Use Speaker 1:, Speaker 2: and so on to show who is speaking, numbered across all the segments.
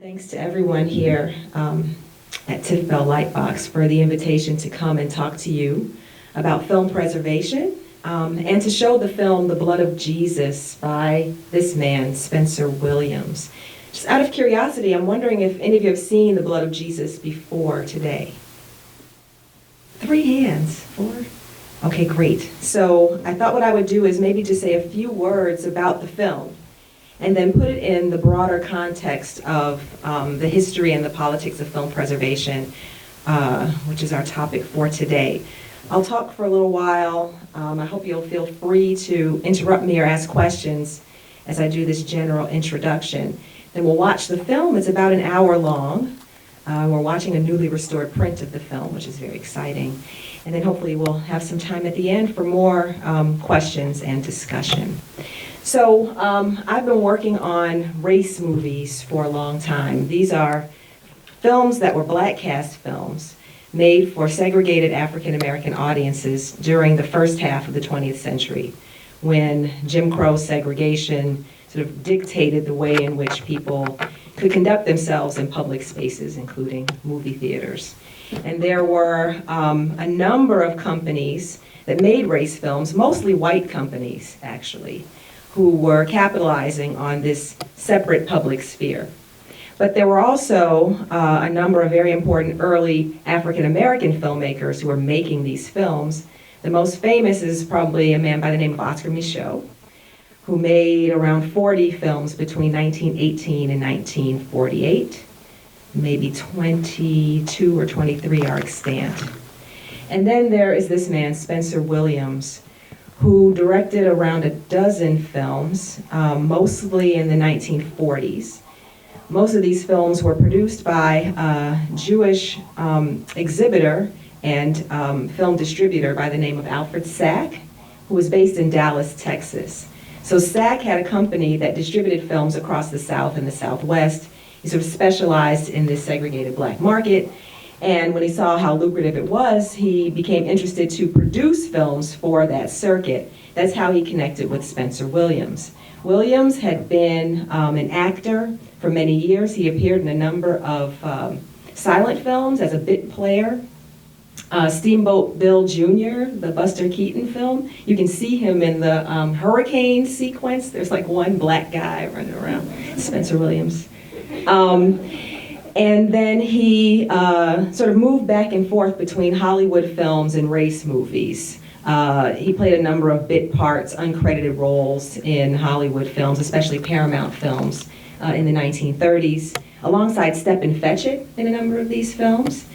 Speaker 1: Thanks to everyone here at TIFF Bell Lightbox for the invitation to come and talk to you about film preservation and to show the film The Blood of Jesus by this man, Spencer Williams. Just out of curiosity, I'm wondering if any of you have seen The Blood of Jesus before today. 3 hands, 4? Okay, great. So I thought what I would do is maybe just say a few words about the film and then put it in the broader context of the history and the politics of film preservation, which is our topic for today. I'll talk for a little while. I hope you'll feel free to interrupt me or ask questions as I do this general introduction. Then we'll watch the film. It's about an hour long. We're watching a newly restored print of the film, which is very exciting. And then hopefully we'll have some time at the end for more questions and discussion. So I've been working on race movies for a long time. These are films that were black cast films made for segregated African American audiences during the first half of the 20th century, when Jim Crow segregation sort of dictated the way in which people could conduct themselves in public spaces, including movie theaters. And there were a number of companies that made race films, mostly white companies, actually, who were capitalizing on this separate public sphere. But there were also a number of very important early African American filmmakers who were making these films. The most famous is probably a man by the name of Oscar Micheaux, who made around 40 films between 1918 and 1948. Maybe 22 or 23 are extant. And then there is this man, Spencer Williams, who directed around a dozen films, mostly in the 1940s. Most of these films were produced by a Jewish exhibitor and film distributor by the name of Alfred Sack, who was based in Dallas, Texas. So Sack had a company that distributed films across the South and the Southwest. He sort of specialized in this segregated black market. And when he saw how lucrative it was, he became interested to produce films for that circuit. That's how he connected with Spencer Williams. Williams had been an actor for many years. He appeared in a number of silent films as a bit player. Steamboat Bill Jr., the Buster Keaton film. You can see him in the hurricane sequence. There's like one black guy running around, Spencer Williams. And then he sort of moved back and forth between Hollywood films and race movies. He played a number of bit parts, uncredited roles in Hollywood films, especially Paramount films in the 1930s, alongside Stepin Fetchit in a number of these films.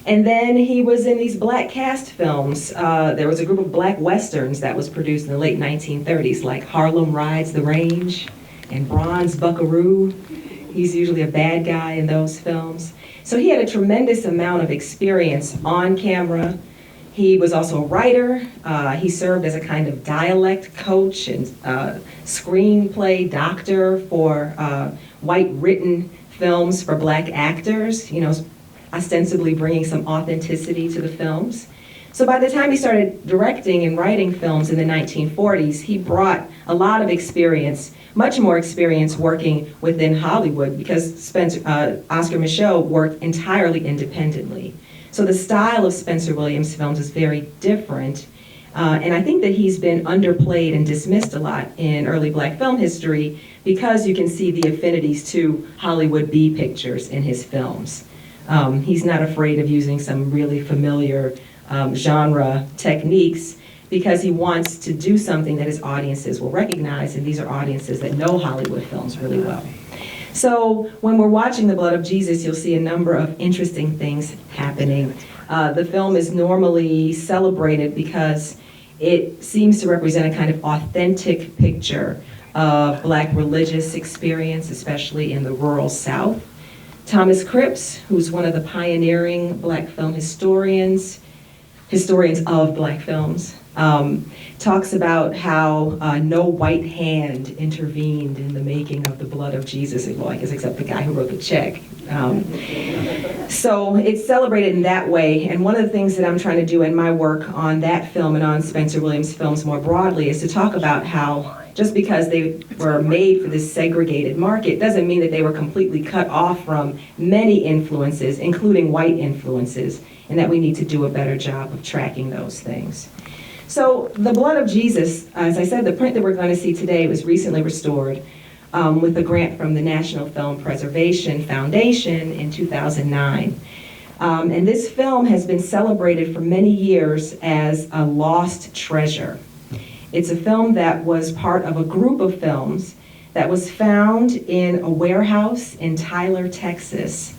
Speaker 1: And then he was in these black cast films. There was a group of black westerns that was produced in the late 1930s, like Harlem Rides the Range and Bronze Buckaroo. He's usually a bad guy in those films. So he had a tremendous amount of experience on camera. He was also a writer. He served as a kind of dialect coach and screenplay doctor for white written films for black actors, you know, ostensibly bringing some authenticity to the films. So by the time he started directing and writing films in the 1940s, he brought a lot of experience, much more experience working within Hollywood, because Oscar Micheaux worked entirely independently. So the style of Spencer Williams' films is very different, and I think that he's been underplayed and dismissed a lot in early black film history because you can see the affinities to Hollywood B pictures in his films. He's not afraid of using some really familiar genre techniques because he wants to do something that his audiences will recognize, and these are audiences that know Hollywood films really well. So when we're watching The Blood of Jesus, you'll see a number of interesting things happening. The film is normally celebrated because it seems to represent a kind of authentic picture of black religious experience, especially in the rural South. Thomas Cripps, who's one of the pioneering black film historians of black films, talks about how no white hand intervened in the making of the blood of Jesus, well, I guess except the guy who wrote the check. So it's celebrated in that way, and one of the things that I'm trying to do in my work on that film and on Spencer Williams' films more broadly is to talk about how just because they were made for this segregated market doesn't mean that they were completely cut off from many influences, including white influences, and that we need to do a better job of tracking those things. So the blood of Jesus, as I said, the print that we're going to see today was recently restored with a grant from the National Film Preservation Foundation in 2009. And this film has been celebrated for many years as a lost treasure. It's a film that was part of a group of films that was found in a warehouse in Tyler, Texas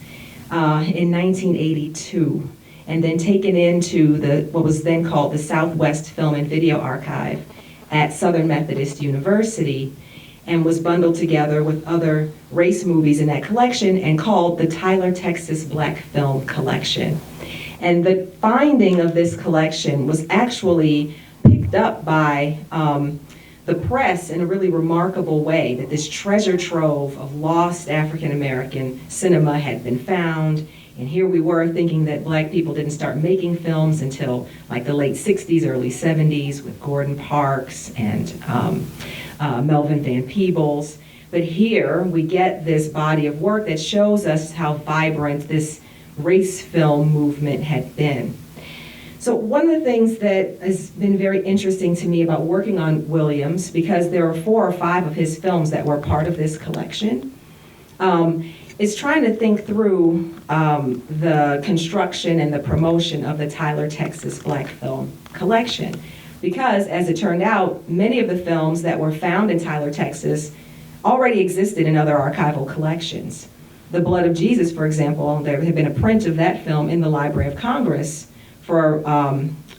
Speaker 1: in 1982, and then taken into what was then called the Southwest Film and Video Archive at Southern Methodist University, and was bundled together with other race movies in that collection and called the Tyler, Texas Black Film Collection. And the finding of this collection was actually picked up by the press in a really remarkable way, that this treasure trove of lost African American cinema had been found. And here we were thinking that black people didn't start making films until like the late 60s, early 70s with Gordon Parks and Melvin Van Peebles. But here we get this body of work that shows us how vibrant this race film movement had been. So one of the things that has been very interesting to me about working on Williams, because there are 4 or 5 of his films that were part of this collection, is trying to think through the construction and the promotion of the Tyler, Texas Black Film Collection. Because, as it turned out, many of the films that were found in Tyler, Texas already existed in other archival collections. The Blood of Jesus, for example, there had been a print of that film in the Library of Congress for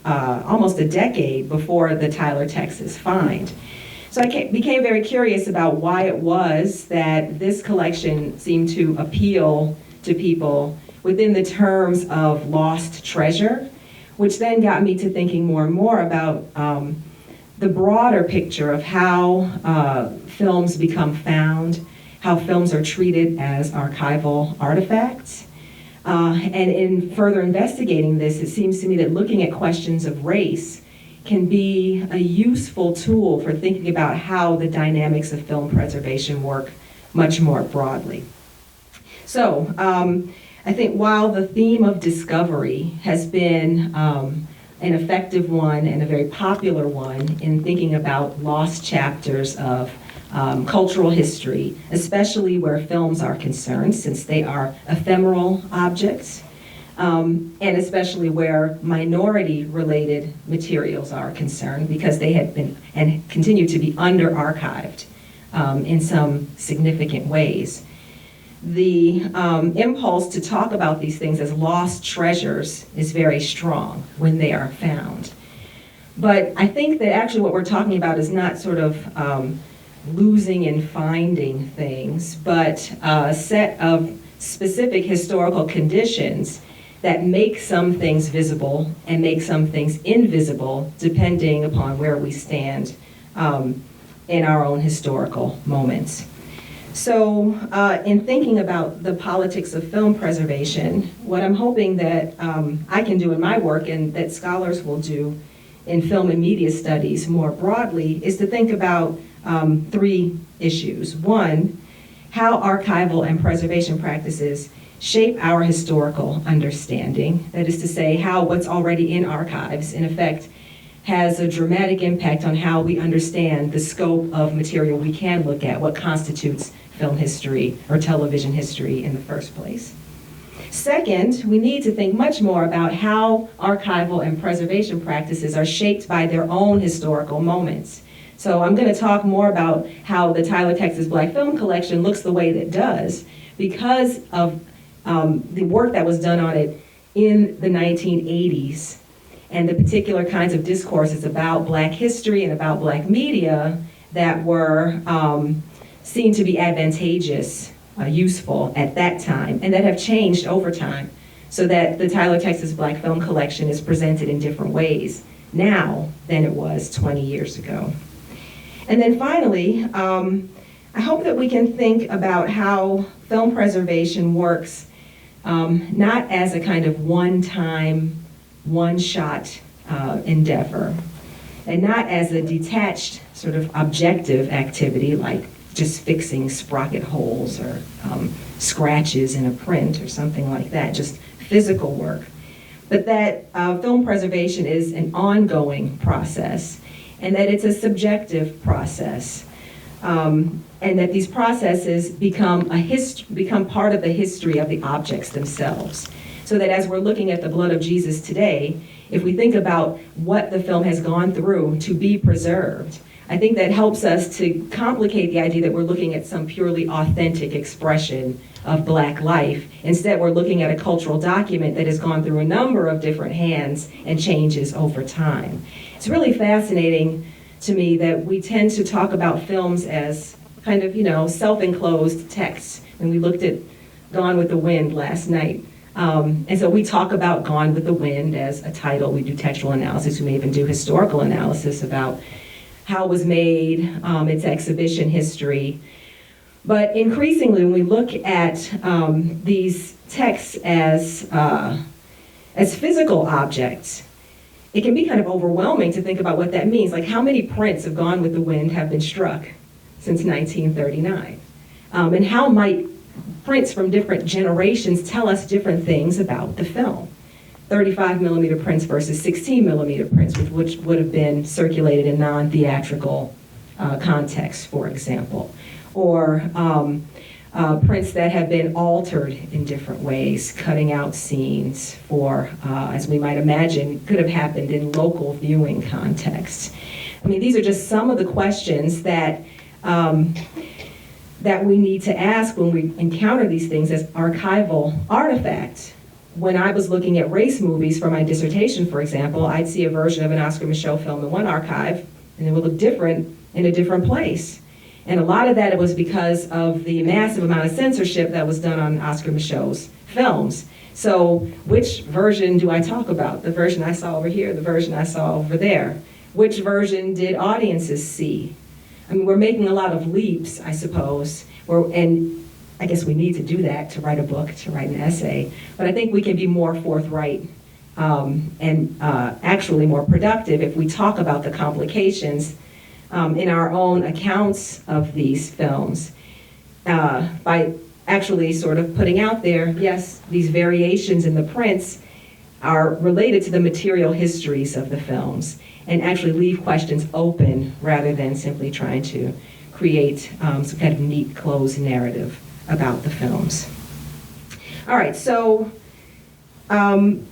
Speaker 1: almost a decade before the Tyler, Texas find. So I became very curious about why it was that this collection seemed to appeal to people within the terms of lost treasure, which then got me to thinking more and more about the broader picture of how films become found, how films are treated as archival artifacts. And in further investigating this, it seems to me that looking at questions of race can be a useful tool for thinking about how the dynamics of film preservation work much more broadly. So I think while the theme of discovery has been an effective one and a very popular one in thinking about lost chapters of cultural history, especially where films are concerned, since they are ephemeral objects, and especially where minority-related materials are concerned, because they had been and continue to be under-archived in some significant ways. The impulse to talk about these things as lost treasures is very strong when they are found. But I think that actually what we're talking about is not sort of losing and finding things, but a set of specific historical conditions that make some things visible and make some things invisible depending upon where we stand in our own historical moments. So in thinking about the politics of film preservation, what I'm hoping that I can do in my work and that scholars will do in film and media studies more broadly is to think about 3 issues. One, how archival and preservation practices shape our historical understanding. That is to say, how what's already in archives, in effect, has a dramatic impact on how we understand the scope of material we can look at, what constitutes film history or television history in the first place. Second, we need to think much more about how archival and preservation practices are shaped by their own historical moments. So I'm going to talk more about how the Tyler, Texas Black Film Collection looks the way that it does because of the work that was done on it in the 1980s and the particular kinds of discourses about Black history and about Black media that were seen to be advantageous, useful at that time, and that have changed over time, so that the Tyler, Texas Black Film Collection is presented in different ways now than it was 20 years ago. And then finally, I hope that we can think about how film preservation works not as a kind of one-time, one-shot endeavor, and not as a detached sort of objective activity like just fixing sprocket holes or scratches in a print or something like that, just physical work. But that film preservation is an ongoing process, and that it's a subjective process, and that these processes become part of the history of the objects themselves. So that as we're looking at the blood of Jesus today, if we think about what the film has gone through to be preserved, I think that helps us to complicate the idea that we're looking at some purely authentic expression of Black life. Instead, we're looking at a cultural document that has gone through a number of different hands and changes over time. It's really fascinating to me that we tend to talk about films as kind of, self-enclosed texts. And we looked at Gone with the Wind last night. And so we talk about Gone with the Wind as a title. We do textual analysis. We may even do historical analysis about how it was made, its exhibition history. But increasingly, when we look at these texts as physical objects, it can be kind of overwhelming to think about what that means. Like, how many prints of Gone with the Wind have been struck since 1939? And how might prints from different generations tell us different things about the film? 35 millimeter prints versus 16 millimeter prints, which would have been circulated in non-theatrical contexts, for example. Or prints that have been altered in different ways, cutting out scenes for, as we might imagine, could have happened in local viewing contexts. I mean, these are just some of the questions that we need to ask when we encounter these things as archival artifacts. When I was looking at race movies for my dissertation, for example, I'd see a version of an Oscar Micheaux film in one archive, and it would look different in a different place. And a lot of that it was because of the massive amount of censorship that was done on Oscar Micheaux's films. So which version do I talk about? The version I saw over here, the version I saw over there? Which version did audiences see? I mean, we're making a lot of leaps, I suppose, and I guess we need to do that to write a book, to write an essay, but I think we can be more forthright and actually more productive if we talk about the complications in our own accounts of these films by actually sort of putting out there, yes, these variations in the prints are related to the material histories of the films, and actually leave questions open rather than simply trying to create some kind of neat closed narrative about the films. All right, so I want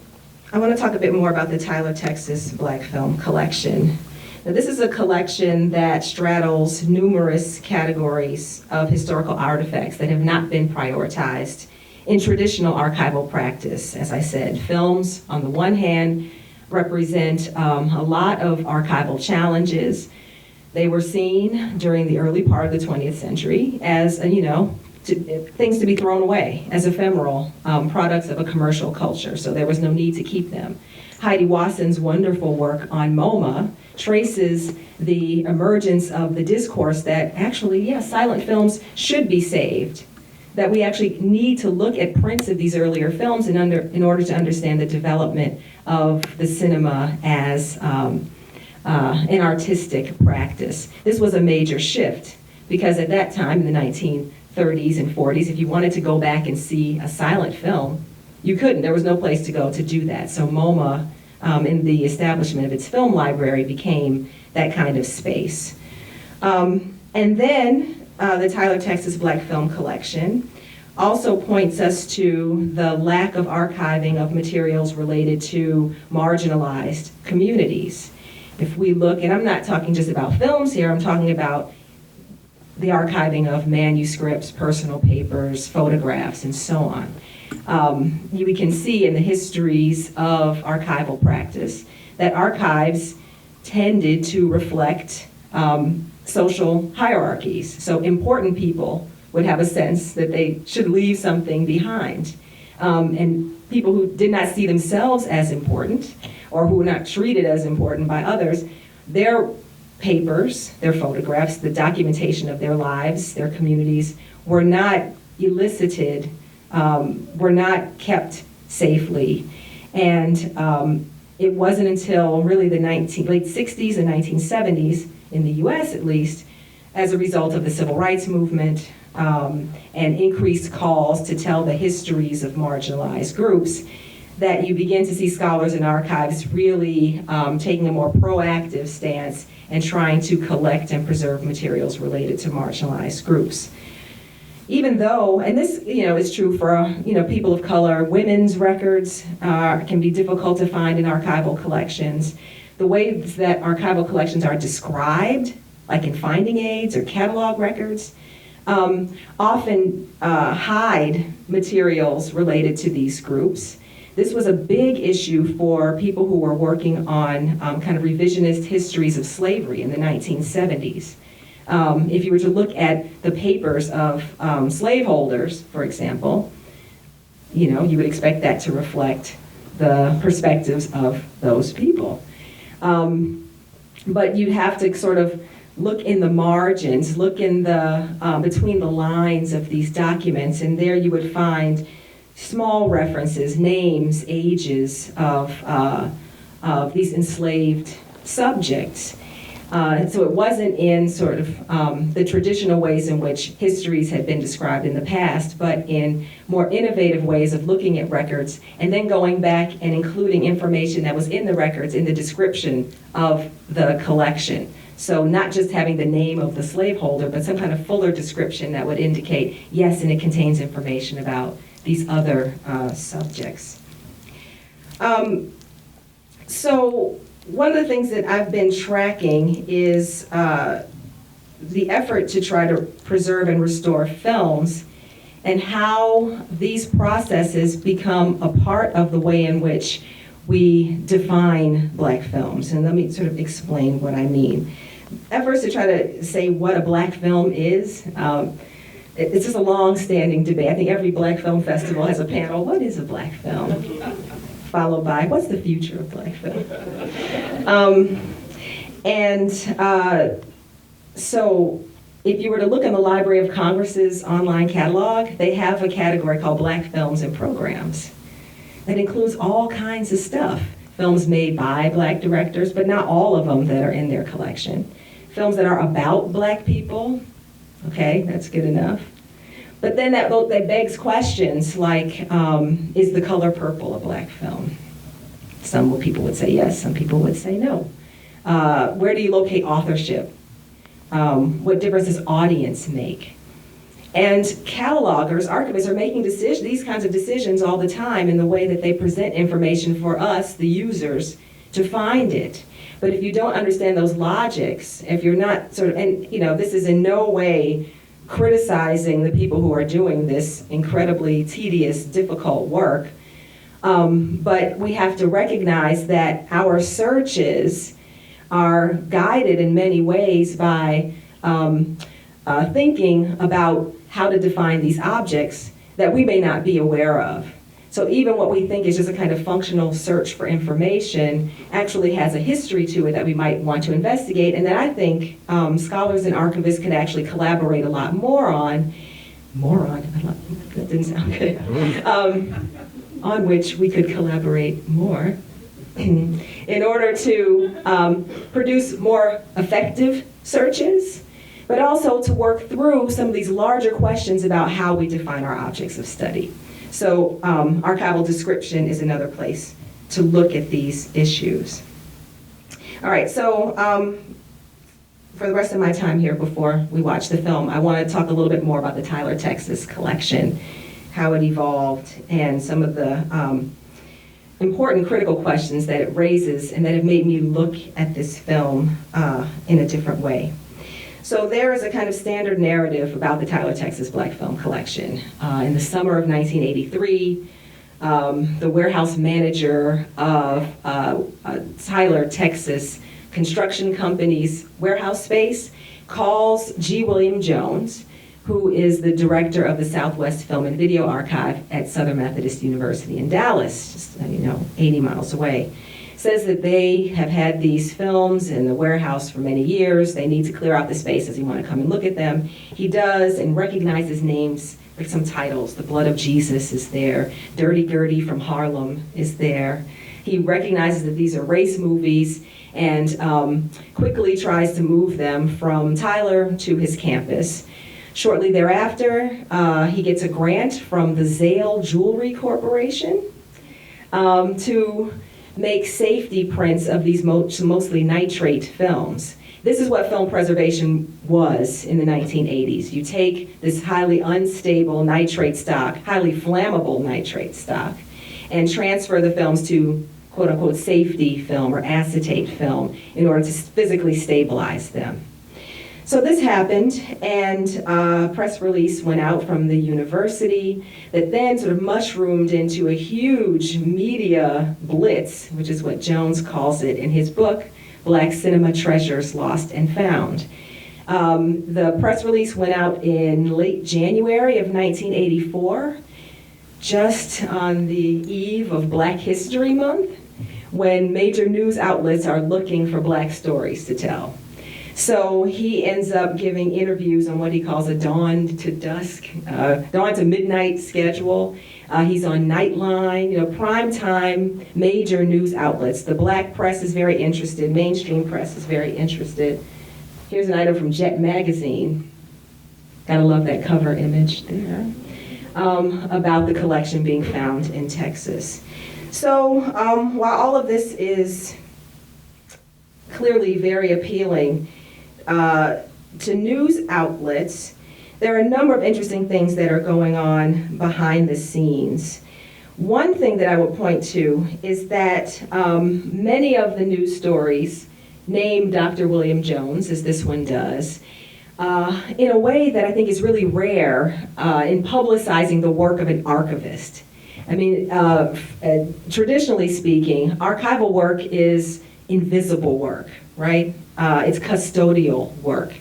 Speaker 1: to talk a bit more about the Tyler, Texas Black Film Collection. Now, this is a collection that straddles numerous categories of historical artifacts that have not been prioritized in traditional archival practice. As I said, films, on the one hand, represent a lot of archival challenges. They were seen during the early part of the 20th century as, things to be thrown away, as ephemeral products of a commercial culture, so there was no need to keep them. Heidi Wasson's wonderful work on MoMA traces the emergence of the discourse that actually, yes, silent films should be saved, that we actually need to look at prints of these earlier films in order to understand the development of the cinema as an artistic practice. This was a major shift because at that time, in the 1930s and 40s, if you wanted to go back and see a silent film, you couldn't. There was no place to go to do that. So MoMA, in the establishment of its film library, became that kind of space. And then the Tyler, Texas Black Film Collection also points us to the lack of archiving of materials related to marginalized communities. If we look, and I'm not talking just about films here, I'm talking about the archiving of manuscripts, personal papers, photographs, and so on. We can see in the histories of archival practice that archives tended to reflect social hierarchies. So important people would have a sense that they should leave something behind. And people who did not see themselves as important or who were not treated as important by others their papers, their photographs, the documentation of their lives, their communities, were not elicited, were not kept safely. And it wasn't until really the late 60s and 1970s, in the US at least, as a result of the civil rights movement and increased calls to tell the histories of marginalized groups, that you begin to see scholars and archives really taking a more proactive stance and trying to collect and preserve materials related to marginalized groups. Even though, and this is true for people of color, women's records can be difficult to find in archival collections. The ways that archival collections are described, like in finding aids or catalog records, often hide materials related to these groups. This was a big issue for people who were working on kind of revisionist histories of slavery in the 1970s. If you were to look at the papers of slaveholders, for example, you would expect that to reflect the perspectives of those people. But you'd have to sort of look in the margins, look in the between the lines of these documents, and there you would find small references, names, ages of these enslaved subjects. So it wasn't in sort of the traditional ways in which histories had been described in the past, but in more innovative ways of looking at records and then going back and including information that was in the records in the description of the collection. So not just having the name of the slaveholder, but some kind of fuller description that would indicate, yes, and it contains information about these other subjects. So one of the things that I've been tracking is the effort to try to preserve and restore films and how these processes become a part of the way in which we define Black films. And let me sort of explain what I mean. At first, to try to say what a Black film is, it's just a long-standing debate. I think every Black Film Festival has a panel, what is a Black film? Followed by, what's the future of Black film? So if you were to look in the Library of Congress's online catalog, they have a category called Black Films and Programs that includes all kinds of stuff. Films made by Black directors, but not all of them that are in their collection. Films that are about Black people, okay, that's good enough. But then that begs questions like, is The Color Purple a Black film? Some people would say yes, some people would say no. Where do you locate authorship? What difference does audience make? And catalogers, archivists are making these kinds of decisions all the time in the way that they present information for us, the users, to find it. But if you don't understand those logics, if you're not sort of, and this is in no way criticizing the people who are doing this incredibly tedious, difficult work, but we have to recognize that our searches are guided in many ways by thinking about how to define these objects that we may not be aware of. So even what we think is just a kind of functional search for information actually has a history to it that we might want to investigate, and that I think scholars and archivists could actually collaborate a lot more on. That didn't sound good. On which we could collaborate more in order to produce more effective searches, but also to work through some of these larger questions about how we define our objects of study. So archival description is another place to look at these issues. All right, so for the rest of my time here before we watch the film, I want to talk a little bit more about the Tyler, Texas collection, how it evolved, and some of the important critical questions that it raises and that have made me look at this film in a different way. So there is a kind of standard narrative about the Tyler, Texas Black Film Collection. In the summer of 1983, the warehouse manager of Tyler, Texas construction company's warehouse space calls G. William Jones, who is the director of the Southwest Film and Video Archive at Southern Methodist University in Dallas, just 80 miles away. says that they have had these films in the warehouse for many years. They need to clear out the space. Does he want to come and look at them? He does, and recognizes names, like some titles. The Blood of Jesus is there. Dirty Gertie from Harlem is there. He recognizes that these are race movies and quickly tries to move them from Tyler to his campus. Shortly thereafter, he gets a grant from the Zale Jewelry Corporation to make safety prints of these mostly nitrate films. This is what film preservation was in the 1980s. You take this highly unstable nitrate stock, highly flammable nitrate stock, and transfer the films to quote-unquote safety film or acetate film in order to physically stabilize them. So this happened, and a press release went out from the university that then sort of mushroomed into a huge media blitz, which is what Jones calls it in his book, Black Cinema Treasures Lost and Found. The press release went out in late January of 1984, just on the eve of Black History Month, when major news outlets are looking for Black stories to tell. So he ends up giving interviews on what he calls a dawn to dusk, dawn to midnight schedule. He's on Nightline, prime time, major news outlets. The Black press is very interested, mainstream press is very interested. Here's an item from Jet Magazine. Gotta love that cover image there. About the collection being found in Texas. So while all of this is clearly very appealing to news outlets, there are a number of interesting things that are going on behind the scenes. One thing that I would point to is that many of the news stories name Dr. William Jones, as this one does, in a way that I think is really rare in publicizing the work of an archivist. I mean, traditionally speaking, archival work is invisible work, right? It's custodial work.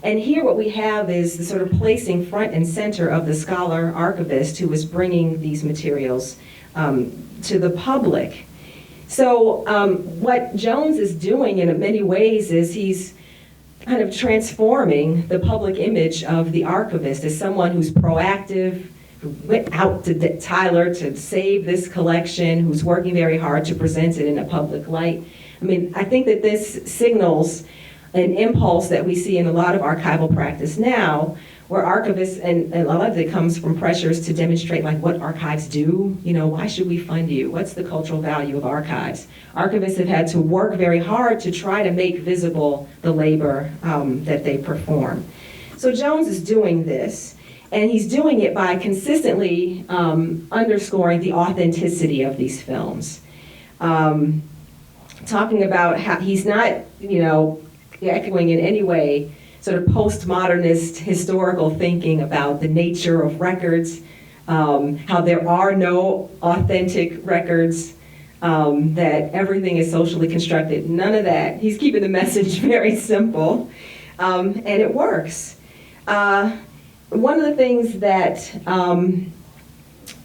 Speaker 1: And here what we have is the sort of placing front and center of the scholar archivist who is bringing these materials to the public. So what Jones is doing in many ways is he's kind of transforming the public image of the archivist as someone who's proactive, who went out to Tyler to save this collection, who's working very hard to present it in a public light. I mean, I think that this signals an impulse that we see in a lot of archival practice now, where archivists, and a lot of it comes from pressures to demonstrate like what archives do, why should we fund you? What's the cultural value of archives? Archivists have had to work very hard to try to make visible the labor that they perform. So Jones is doing this, and he's doing it by consistently underscoring the authenticity of these films. Talking about how he's not, echoing in any way sort of postmodernist historical thinking about the nature of records, how there are no authentic records, that everything is socially constructed. None of that. He's keeping the message very simple, and it works. One of the things that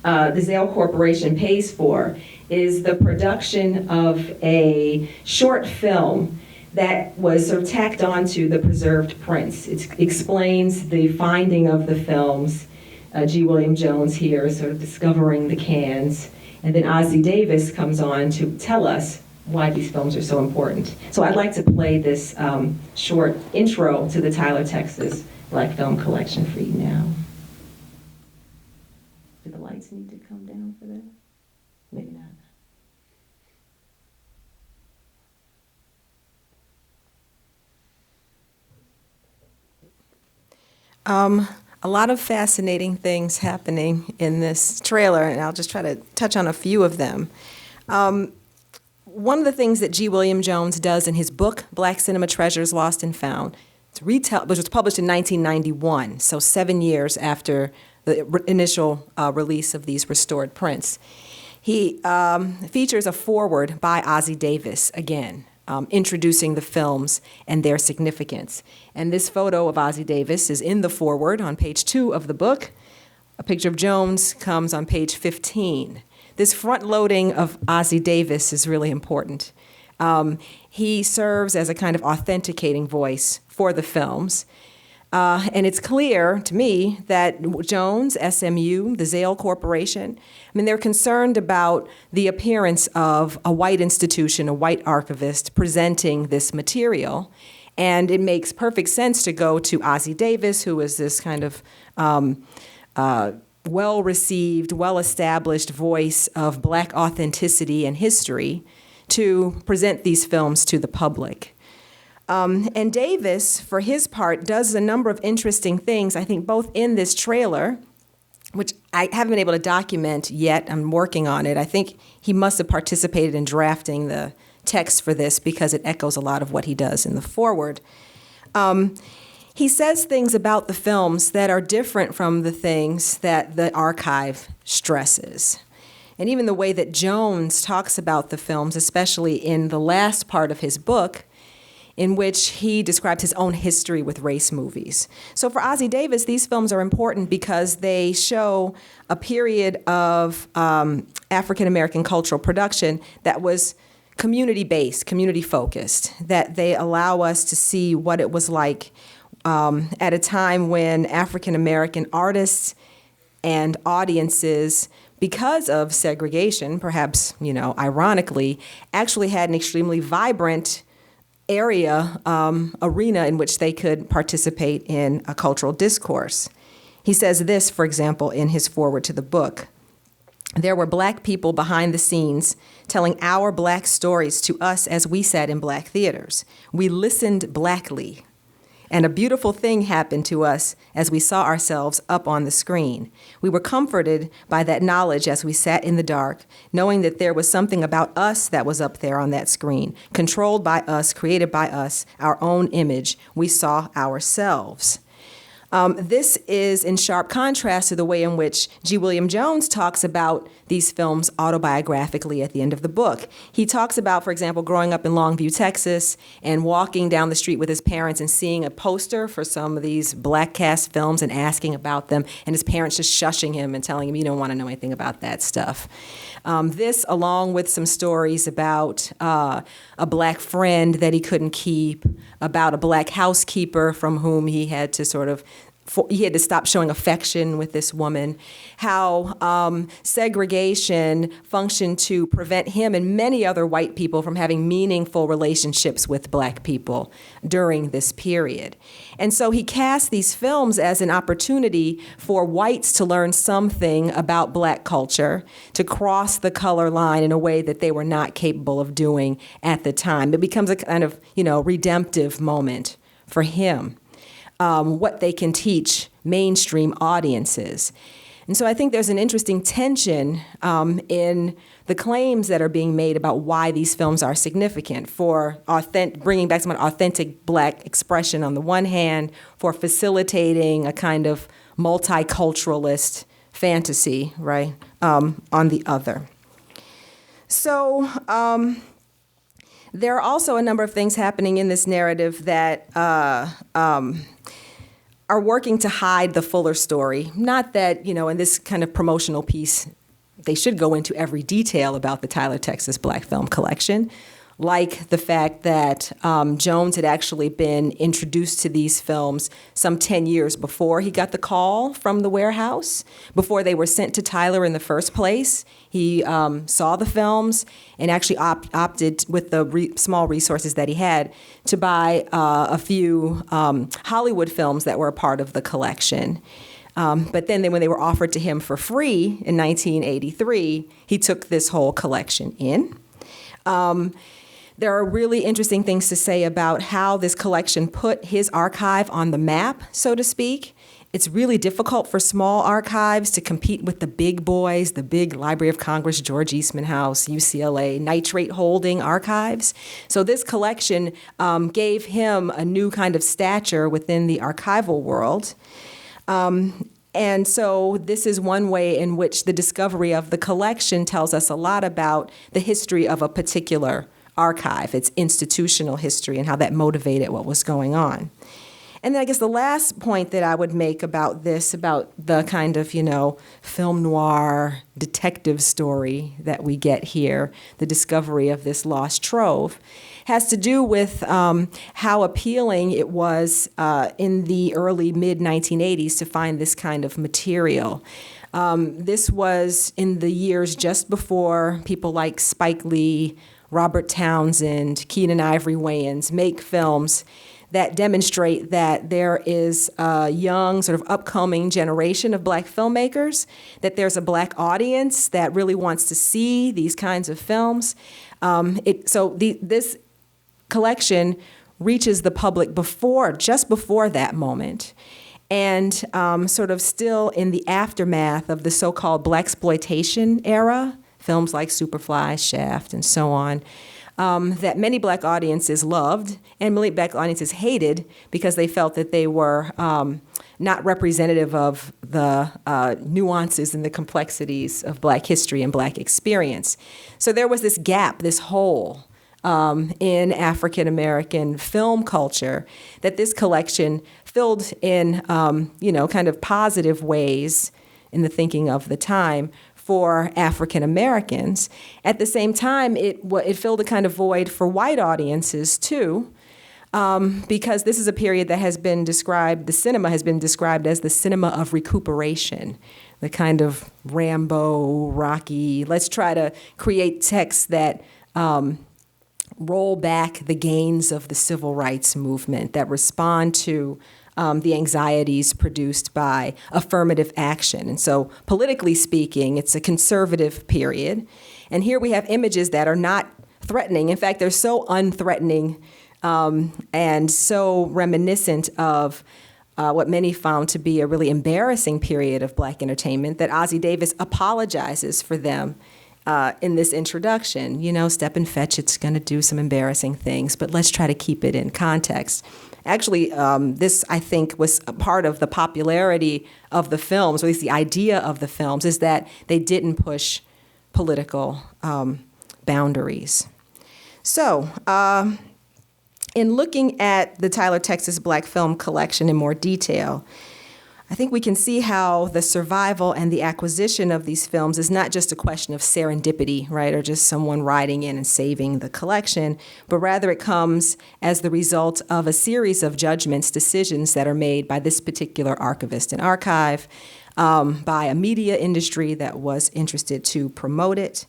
Speaker 1: the Zale Corporation pays for is the production of a short film that was sort of tacked onto the preserved prints. It explains the finding of the films. G. William Jones here is sort of discovering the cans, and then Ossie Davis comes on to tell us why these films are so important. So I'd like to play this short intro to the Tyler, Texas Black Film Collection for you now. Do the lights need to come down for that? Maybe not. A lot of fascinating things happening in this trailer, and I'll just try to touch on a few of them. One of the things that G. William Jones does in his book, Black Cinema Treasures Lost and Found, which was published in 1991, so 7 years after the initial release of these restored prints. He features a foreword by Ossie Davis again, introducing the films and their significance. And this photo of Ossie Davis is in the foreword on page 2 of the book. A picture of Jones comes on page 15. This front loading of Ossie Davis is really important. He serves as a kind of authenticating voice for the films. And it's clear to me that Jones, SMU, the Zale Corporation, they're concerned about the appearance of a white institution, a white archivist, presenting this material. And it makes perfect sense to go to Ossie Davis, who is this kind of well-received, well-established voice of Black authenticity and history, to present these films to the public. And Davis, for his part, does a number of interesting things, I think, both in this trailer, which I haven't been able to document yet. I'm working on it. I think he must have participated in drafting the text for this because it echoes a lot of what he does in the foreword. He says things about the films that are different from the things that the archive stresses. And even the way that Jones talks about the films, especially in the last part of his book, in which he describes his own history with race movies. So for Ossie Davis, these films are important because they show a period of African-American cultural production that was community-based, community-focused, that they allow us to see what it was like at a time when African-American artists and audiences, because of segregation, perhaps, ironically, actually had an extremely vibrant area, arena in which they could participate in a cultural discourse. He says this, for example, in his foreword to the book. There were Black people behind the scenes telling our Black stories to us as we sat in Black theaters. We listened Blackly. And a beautiful thing happened to us as we saw ourselves up on the screen. We were comforted by that knowledge as we sat in the dark, knowing that there was something about us that was up there on that screen, controlled by us, created by us, our own image. We saw ourselves. This is in sharp contrast to the way in which G. William Jones talks about these films autobiographically at the end of the book. He talks about, for example, growing up in Longview, Texas, and walking down the street with his parents and seeing a poster for some of these Black cast films and asking about them, and his parents just shushing him and telling him, you don't want to know anything about that stuff. This, along with some stories about a Black friend that he couldn't keep, about a Black housekeeper from whom he had to he had to stop showing affection with this woman, how segregation functioned to prevent him and many other white people from having meaningful relationships with Black people during this period. And so he cast these films as an opportunity for whites to learn something about Black culture, to cross the color line in a way that they were not capable of doing at the time. It becomes a kind of, redemptive moment for him. What they can teach mainstream audiences. And so I think there's an interesting tension in the claims that are being made about why these films are significant for bringing back some authentic Black expression on the one hand, for facilitating a kind of multiculturalist fantasy, right, on the other. So there are also a number of things happening in this narrative that are working to hide the fuller story. Not that, in this kind of promotional piece, they should go into every detail about the Tyler, Texas Black Film Collection, like the fact that Jones had actually been introduced to these films some 10 years before he got the call from the warehouse, before they were sent to Tyler in the first place. He saw the films and actually opted, with the small resources that he had, to buy a few Hollywood films that were a part of the collection. But then when they were offered to him for free in 1983, he took this whole collection in. There are really interesting things to say about how this collection put his archive on the map, so to speak. It's really difficult for small archives to compete with the big boys, the big Library of Congress, George Eastman House, UCLA, nitrate-holding archives. So this collection gave him a new kind of stature within the archival world. And so this is one way in which the discovery of the collection tells us a lot about the history of a particular archive, its institutional history, and how that motivated what was going on. And then I guess the last point that I would make about this, about the kind of, film noir detective story that we get here, the discovery of this lost trove, has to do with how appealing it was in the early mid-1980s to find this kind of material. This was in the years just before people like Spike Lee, Robert Townsend, Keenen Ivory Wayans make films that demonstrate that there is a young, sort of upcoming generation of Black filmmakers, that there's a Black audience that really wants to see these kinds of films. This collection reaches the public just before that moment, and sort of still in the aftermath of the so-called Blaxploitation era, films like Superfly, Shaft, and so on, that many Black audiences loved and many Black audiences hated because they felt that they were not representative of the nuances and the complexities of Black history and Black experience. So there was this gap, this hole in African American film culture that this collection filled in, kind of positive ways in the thinking of the time for African Americans. At the same time, it filled a kind of void for white audiences too, because this is a period that has been described, the cinema has been described as the cinema of recuperation, the kind of Rambo, Rocky, let's try to create texts that roll back the gains of the civil rights movement, that respond to the anxieties produced by affirmative action. And so politically speaking, it's a conservative period. And here we have images that are not threatening. In fact, they're so unthreatening and so reminiscent of what many found to be a really embarrassing period of Black entertainment that Ossie Davis apologizes for them in this introduction. Step and fetch, it's going to do some embarrassing things, but let's try to keep it in context. Actually, this, I think, was a part of the popularity of the films, or at least the idea of the films, is that they didn't push political boundaries. So, in looking at the Tyler Texas Black Film Collection in more detail, I think we can see how the survival and the acquisition of these films is not just a question of serendipity, right, or just someone riding in and saving the collection, but rather it comes as the result of a series of judgments, decisions that are made by this particular archivist and archive, by a media industry that was interested to promote it.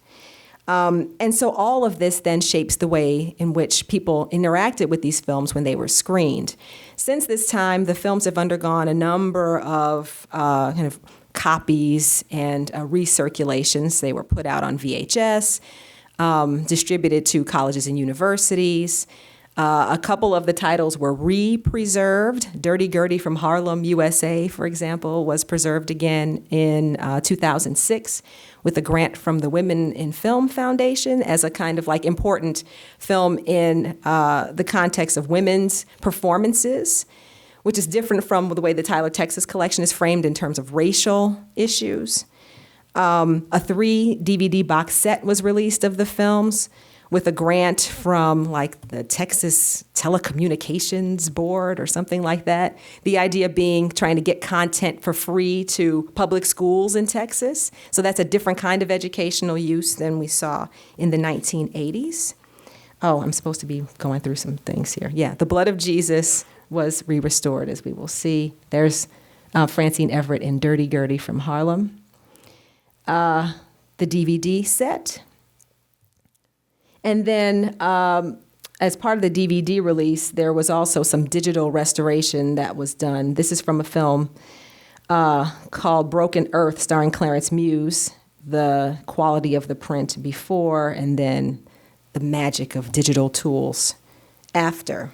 Speaker 1: And so all of this then shapes the way in which people interacted with these films when they were screened. Since this time, the films have undergone a number of kind of copies and recirculations. They were put out on VHS, distributed to colleges and universities. A couple of the titles were re-preserved. Dirty Gertie from Harlem, USA, for example, was preserved again in 2006 with a grant from the Women in Film Foundation as a kind of like important film in the context of women's performances, which is different from the way the Tyler Texas collection is framed in terms of racial issues. A 3 DVD box set was released of the films, with a grant from like the Texas Telecommunications Board or something like that. The idea being trying to get content for free to public schools in Texas. So that's a different kind of educational use than we saw in the 1980s. Oh, I'm supposed to be going through some things here. Yeah, The Blood of Jesus was re-restored, as we will see. There's Francine Everett in Dirty Gertie from Harlem. The DVD set. And then as part of the DVD release, there was also some digital restoration that was done. This is from a film called Broken Earth, starring Clarence Muse, the quality of the print before, and then the magic of digital tools after.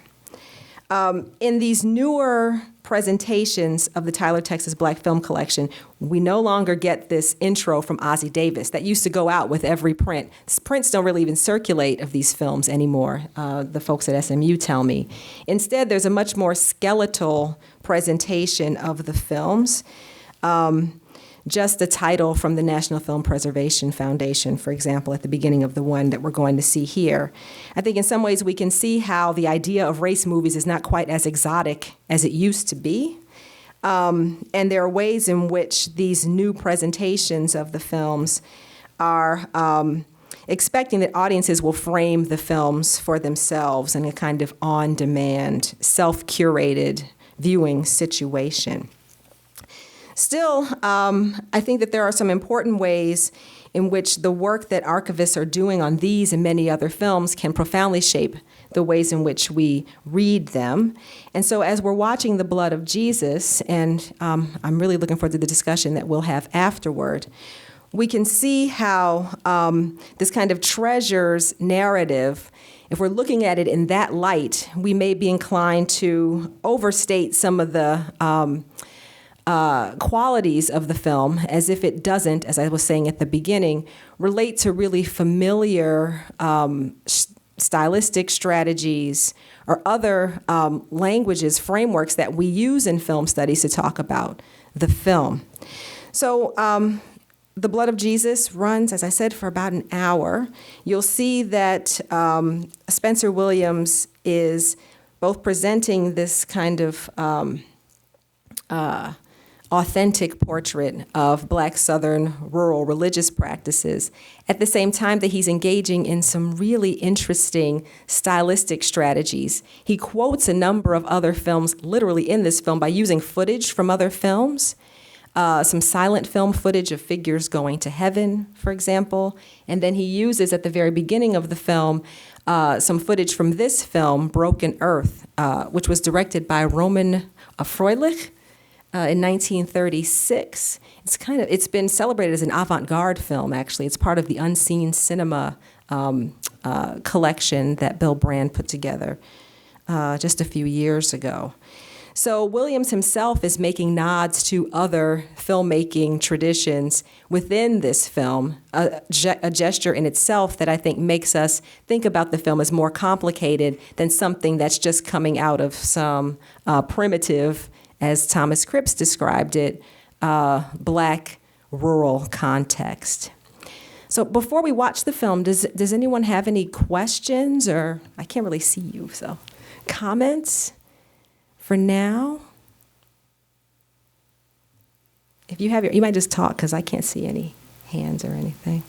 Speaker 1: In these newer presentations of the Tyler Texas Black Film Collection, we no longer get this intro from Ossie Davis that used to go out with every print. These prints don't really even circulate of these films anymore, the folks at SMU tell me. Instead, there's a much more skeletal presentation of the films. just the title from the National Film Preservation Foundation, for example, at the beginning of the one that we're going to see here. I think in some ways we can see how the idea of race movies is not quite as exotic as it used to be. And there are ways in which these new presentations of the films are expecting that audiences will frame the films for themselves in a kind of on-demand, self-curated viewing situation. Still, I think that there are some important ways in which the work that archivists are doing on these and many other films can profoundly shape the ways in which we read them. And so as we're watching The Blood of Jesus, and I'm really looking forward to the discussion that we'll have afterward, we can see how this kind of treasures narrative, if we're looking at it in that light, we may be inclined to overstate some of the qualities of the film, as if it doesn't, as I was saying at the beginning, relate to really familiar stylistic strategies or other languages, frameworks that we use in film studies to talk about the film. So The Blood of Jesus runs, as I said, for about an hour. You'll see that Spencer Williams is both presenting this kind of authentic portrait of Black Southern rural religious practices, at the same time that he's engaging in some really interesting stylistic strategies. He quotes a number of other films literally in this film by using footage from other films, some silent film footage of figures going to heaven, for example, and then he uses at the very beginning of the film some footage from this film, Broken Earth, which was directed by Roman Froelich, in 1936. It's been celebrated as an avant-garde film, actually. It's part of the Unseen Cinema collection that Bill Brand put together just a few years ago. So Williams himself is making nods to other filmmaking traditions within this film, a gesture in itself that I think makes us think about the film as more complicated than something that's just coming out of some primitive, as Thomas Cripps described it, Black rural context. So before we watch the film, does anyone have any questions, or I can't really see you, so comments for now? If you have you might just talk because I can't see any hands or anything.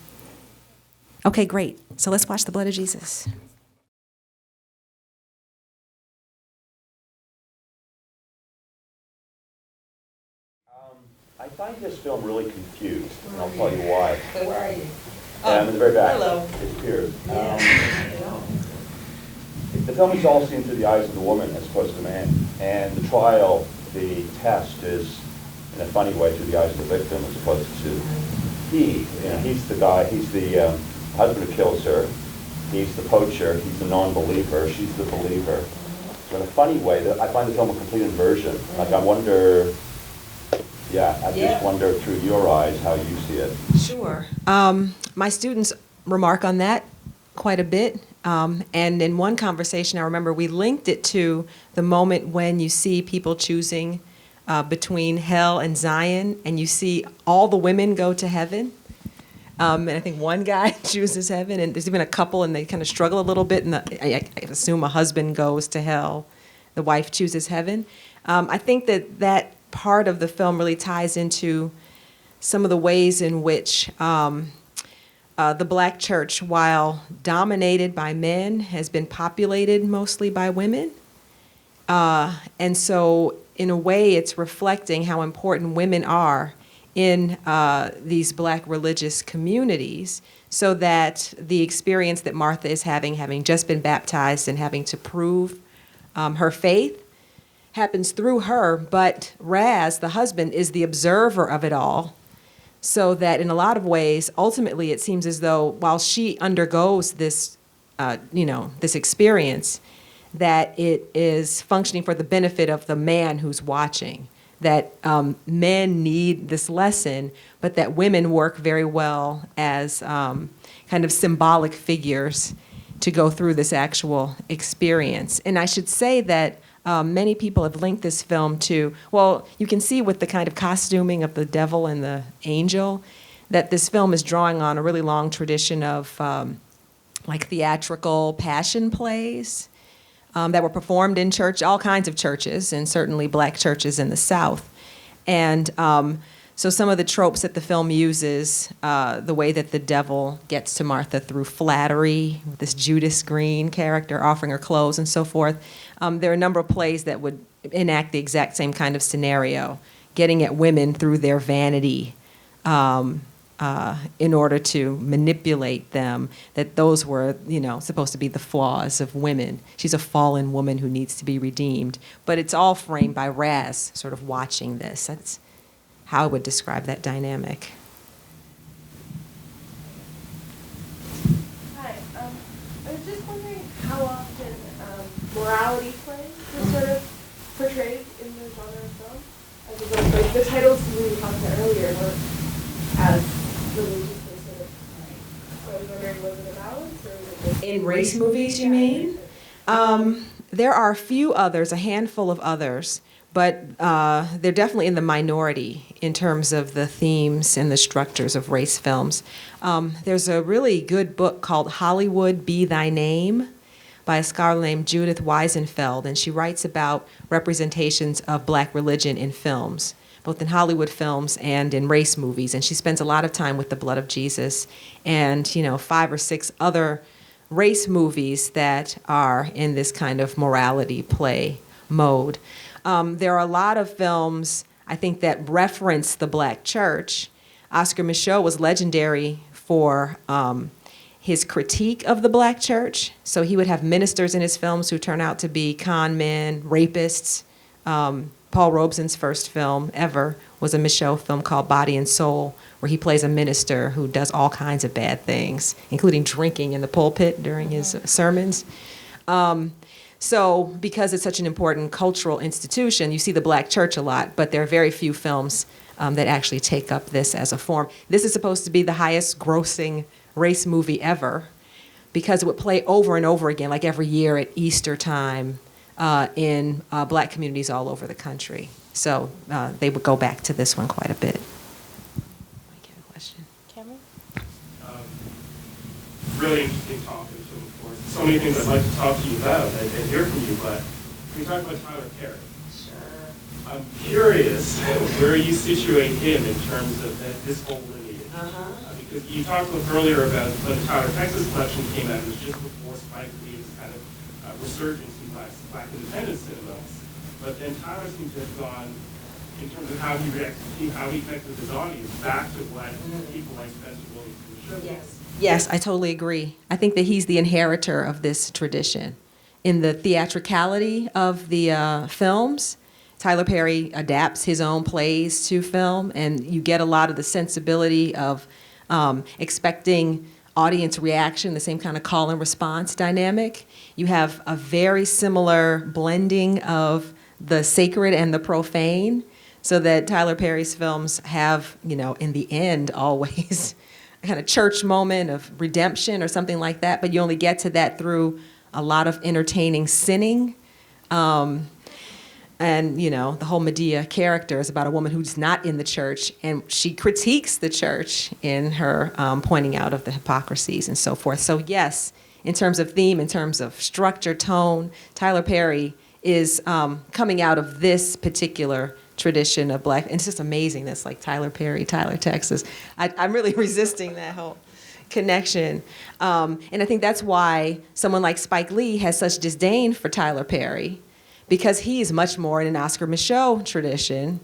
Speaker 1: Okay, great. So let's watch The Blood of Jesus.
Speaker 2: I find this film really confused, and I'll tell you why.
Speaker 3: Where are you?
Speaker 2: In the very back.
Speaker 3: Hello.
Speaker 2: It's Piers.
Speaker 3: Yeah.
Speaker 2: The film is all seen through the eyes of the woman as opposed to the man. And the trial, the test is, in a funny way, through the eyes of the victim as opposed to he. You know, he's the guy, he's the husband who kills her. He's the poacher, he's the non-believer, she's the believer. So in a funny way, I find the film a complete inversion. Like I wonder... just wonder through your eyes how you see it.
Speaker 1: Sure. My students remark on that quite a bit. And in one conversation, I remember we linked it to the moment when you see people choosing between hell and Zion, and you see all the women go to heaven. And I think one guy chooses heaven, and there's even a couple, and they kind of struggle a little bit. And I assume a husband goes to hell, the wife chooses heaven. I think that part of the film really ties into some of the ways in which the Black church, while dominated by men, has been populated mostly by women. And so in a way, it's reflecting how important women are in these Black religious communities, so that the experience that Martha is having just been baptized and having to prove her faith, happens through her, but Raz, the husband, is the observer of it all, so that in a lot of ways, ultimately, it seems as though while she undergoes this, this experience, that it is functioning for the benefit of the man who's watching, that men need this lesson, but that women work very well as kind of symbolic figures to go through this actual experience. And I should say that many people have linked this film to, well, you can see with the kind of costuming of the devil and the angel, that this film is drawing on a really long tradition of like theatrical passion plays that were performed in church, all kinds of churches, and certainly black churches in the South. And so some of the tropes that the film uses, the way that the devil gets to Martha through flattery, with this Judas Green character offering her clothes and so forth. There are a number of plays that would enact the exact same kind of scenario, getting at women through their vanity in order to manipulate them, that those were, supposed to be the flaws of women. She's a fallen woman who needs to be redeemed. But it's all framed by Raz sort of watching this. That's how I would describe that dynamic.
Speaker 3: Hi. I was just wondering how often morality play was sort of portrayed in the genre of film, as opposed to like the titles we were talking about earlier were as religiously sort of. So I was wondering, was it a balance or was it just
Speaker 1: In race movies, you mean? There are a few others, a handful of others, but they're definitely in the minority in terms of the themes and the structures of race films. There's a really good book called Hollywood Be Thy Name by a scholar named Judith Weisenfeld, and she writes about representations of black religion in films, both in Hollywood films and in race movies. And she spends a lot of time with The Blood of Jesus and, 5 or 6 other race movies that are in this kind of morality play mode. There are a lot of films, I think, that reference the black church. Oscar Micheaux was legendary for his critique of the black church. So he would have ministers in his films who turn out to be con men, rapists. Paul Robeson's first film ever was a Micheaux film called Body and Soul, where he plays a minister who does all kinds of bad things, including drinking in the pulpit during his sermons. So because it's such an important cultural institution, you see the black church a lot, but there are very few films that actually take up this as a form. This is supposed to be the highest grossing race movie ever because it would play over and over again, like every year at Easter time in black communities all over the country. So they would go back to this one quite a bit. I get a question.
Speaker 3: Cameron?
Speaker 4: Really interesting topic. So many things I'd like to talk to you about and hear from you, but we talk about Tyler Perry.
Speaker 3: Sure.
Speaker 4: I'm curious where you situate him in terms of this whole lineage. Because you talked earlier about when the Tyler Texas collection came out, it was just before Spike Lee's kind of resurgence in black independent cinemas. But then Tyler seems to have gone, in terms of how he connected with his audience, back to what people like Spencer Williams showed.
Speaker 1: Yes, I totally agree. I think that he's the inheritor of this tradition. In the theatricality of the films, Tyler Perry adapts his own plays to film, and you get a lot of the sensibility of expecting audience reaction, the same kind of call and response dynamic. You have a very similar blending of the sacred and the profane, so that Tyler Perry's films have, in the end, always kind of church moment of redemption or something like that, but you only get to that through a lot of entertaining sinning. And, the whole Medea character is about a woman who's not in the church, and she critiques the church in her pointing out of the hypocrisies and so forth. So yes, in terms of theme, in terms of structure, tone, Tyler Perry is coming out of this particular tradition of black, and it's just amazing. That's like Tyler Perry, Tyler Texas. I'm really resisting that whole connection. And I think that's why someone like Spike Lee has such disdain for Tyler Perry, because he's much more in an Oscar Micheaux tradition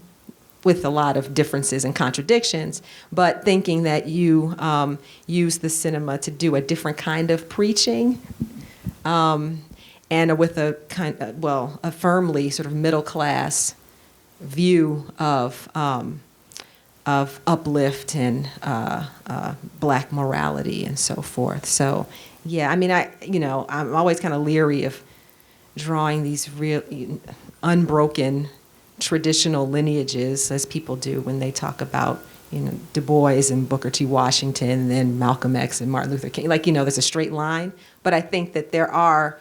Speaker 1: with a lot of differences and contradictions, but thinking that you use the cinema to do a different kind of preaching, and with a firmly sort of middle class view of uplift and black morality and so forth. So, yeah, I mean, I'm always kind of leery of drawing these real unbroken traditional lineages, as people do when they talk about, Du Bois and Booker T. Washington and then Malcolm X and Martin Luther King. There's a straight line. But I think that there are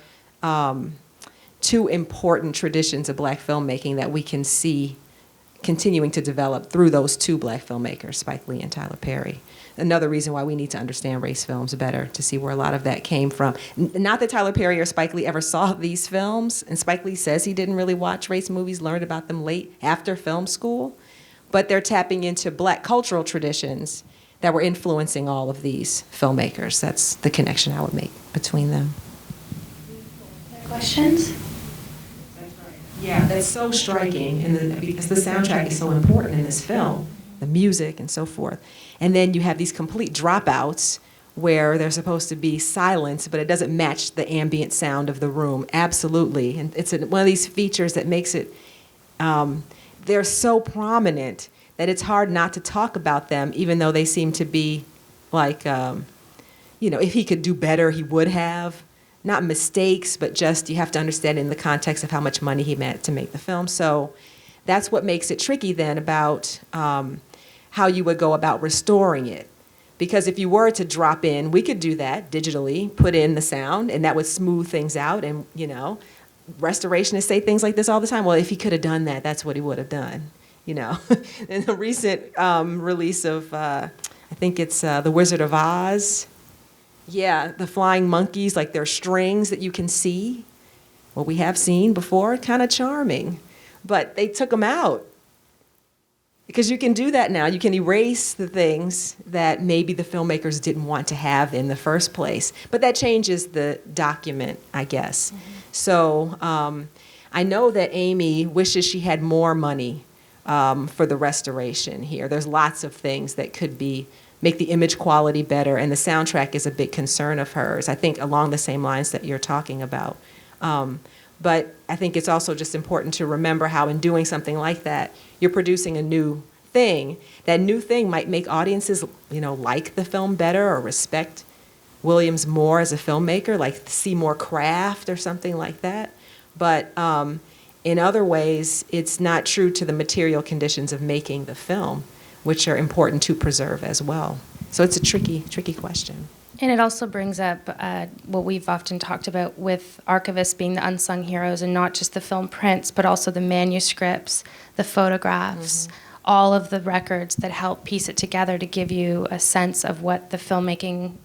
Speaker 1: two important traditions of Black filmmaking that we can see continuing to develop through those two Black filmmakers, Spike Lee and Tyler Perry. Another reason why we need to understand race films better, to see where a lot of that came from. Not that Tyler Perry or Spike Lee ever saw these films, and Spike Lee says he didn't really watch race movies, learned about them late after film school, but they're tapping into Black cultural traditions that were influencing all of these filmmakers. That's the connection I would make between them.
Speaker 5: Questions?
Speaker 1: Yeah, that's so striking, and because the soundtrack is so important in this film, the music and so forth. And then you have these complete dropouts where there's supposed to be silence, but it doesn't match the ambient sound of the room. Absolutely, and it's one of these features that makes it, they're so prominent that it's hard not to talk about them, even though they seem to be like, if he could do better, he would have. Not mistakes, but just you have to understand in the context of how much money he meant to make the film. So that's what makes it tricky then about how you would go about restoring it. Because if you were to drop in, we could do that digitally, put in the sound, and that would smooth things out. And, restorationists say things like this all the time. Well, if he could have done that, that's what he would have done. In the recent release of, I think it's The Wizard of Oz. Yeah, the flying monkeys, like they're strings that you can see. What we have seen before, kind of charming. But they took them out. Because you can do that now. You can erase the things that maybe the filmmakers didn't want to have in the first place. But that changes the document, I guess. Mm-hmm. So I know that Amy wishes she had more money for the restoration here. There's lots of things that could make the image quality better, and the soundtrack is a big concern of hers, I think along the same lines that you're talking about. But I think it's also just important to remember how in doing something like that, you're producing a new thing. That new thing might make audiences, like the film better or respect Williams more as a filmmaker, like see more craft or something like that. But in other ways, it's not true to the material conditions of making the film, which are important to preserve as well. So it's a tricky question.
Speaker 5: And it also brings up what we've often talked about with archivists being the unsung heroes, and not just the film prints, but also the manuscripts, the photographs, all of the records that help piece it together to give you a sense of what the filmmaking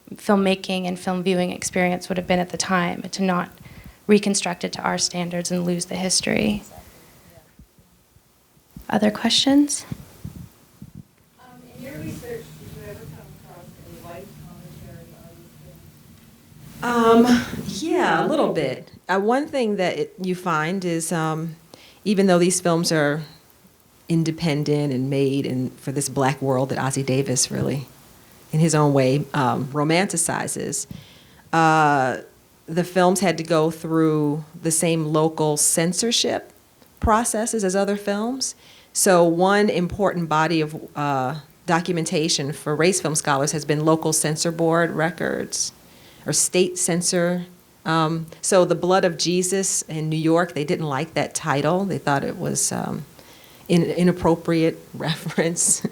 Speaker 5: and film viewing experience would have been at the time, to not reconstruct it to our standards and lose the history. Other questions?
Speaker 3: In your research, did you ever come across any white commentary on these things?
Speaker 1: Yeah, a little bit. One thing that you find is even though these films are independent and made for this Black world that Ossie Davis really, in his own way, romanticizes, the films had to go through the same local censorship processes as other films. So one important body of documentation for race film scholars has been local censor board records or state censor. So The Blood of Jesus in New York, they didn't like that title. They thought it was inappropriate reference.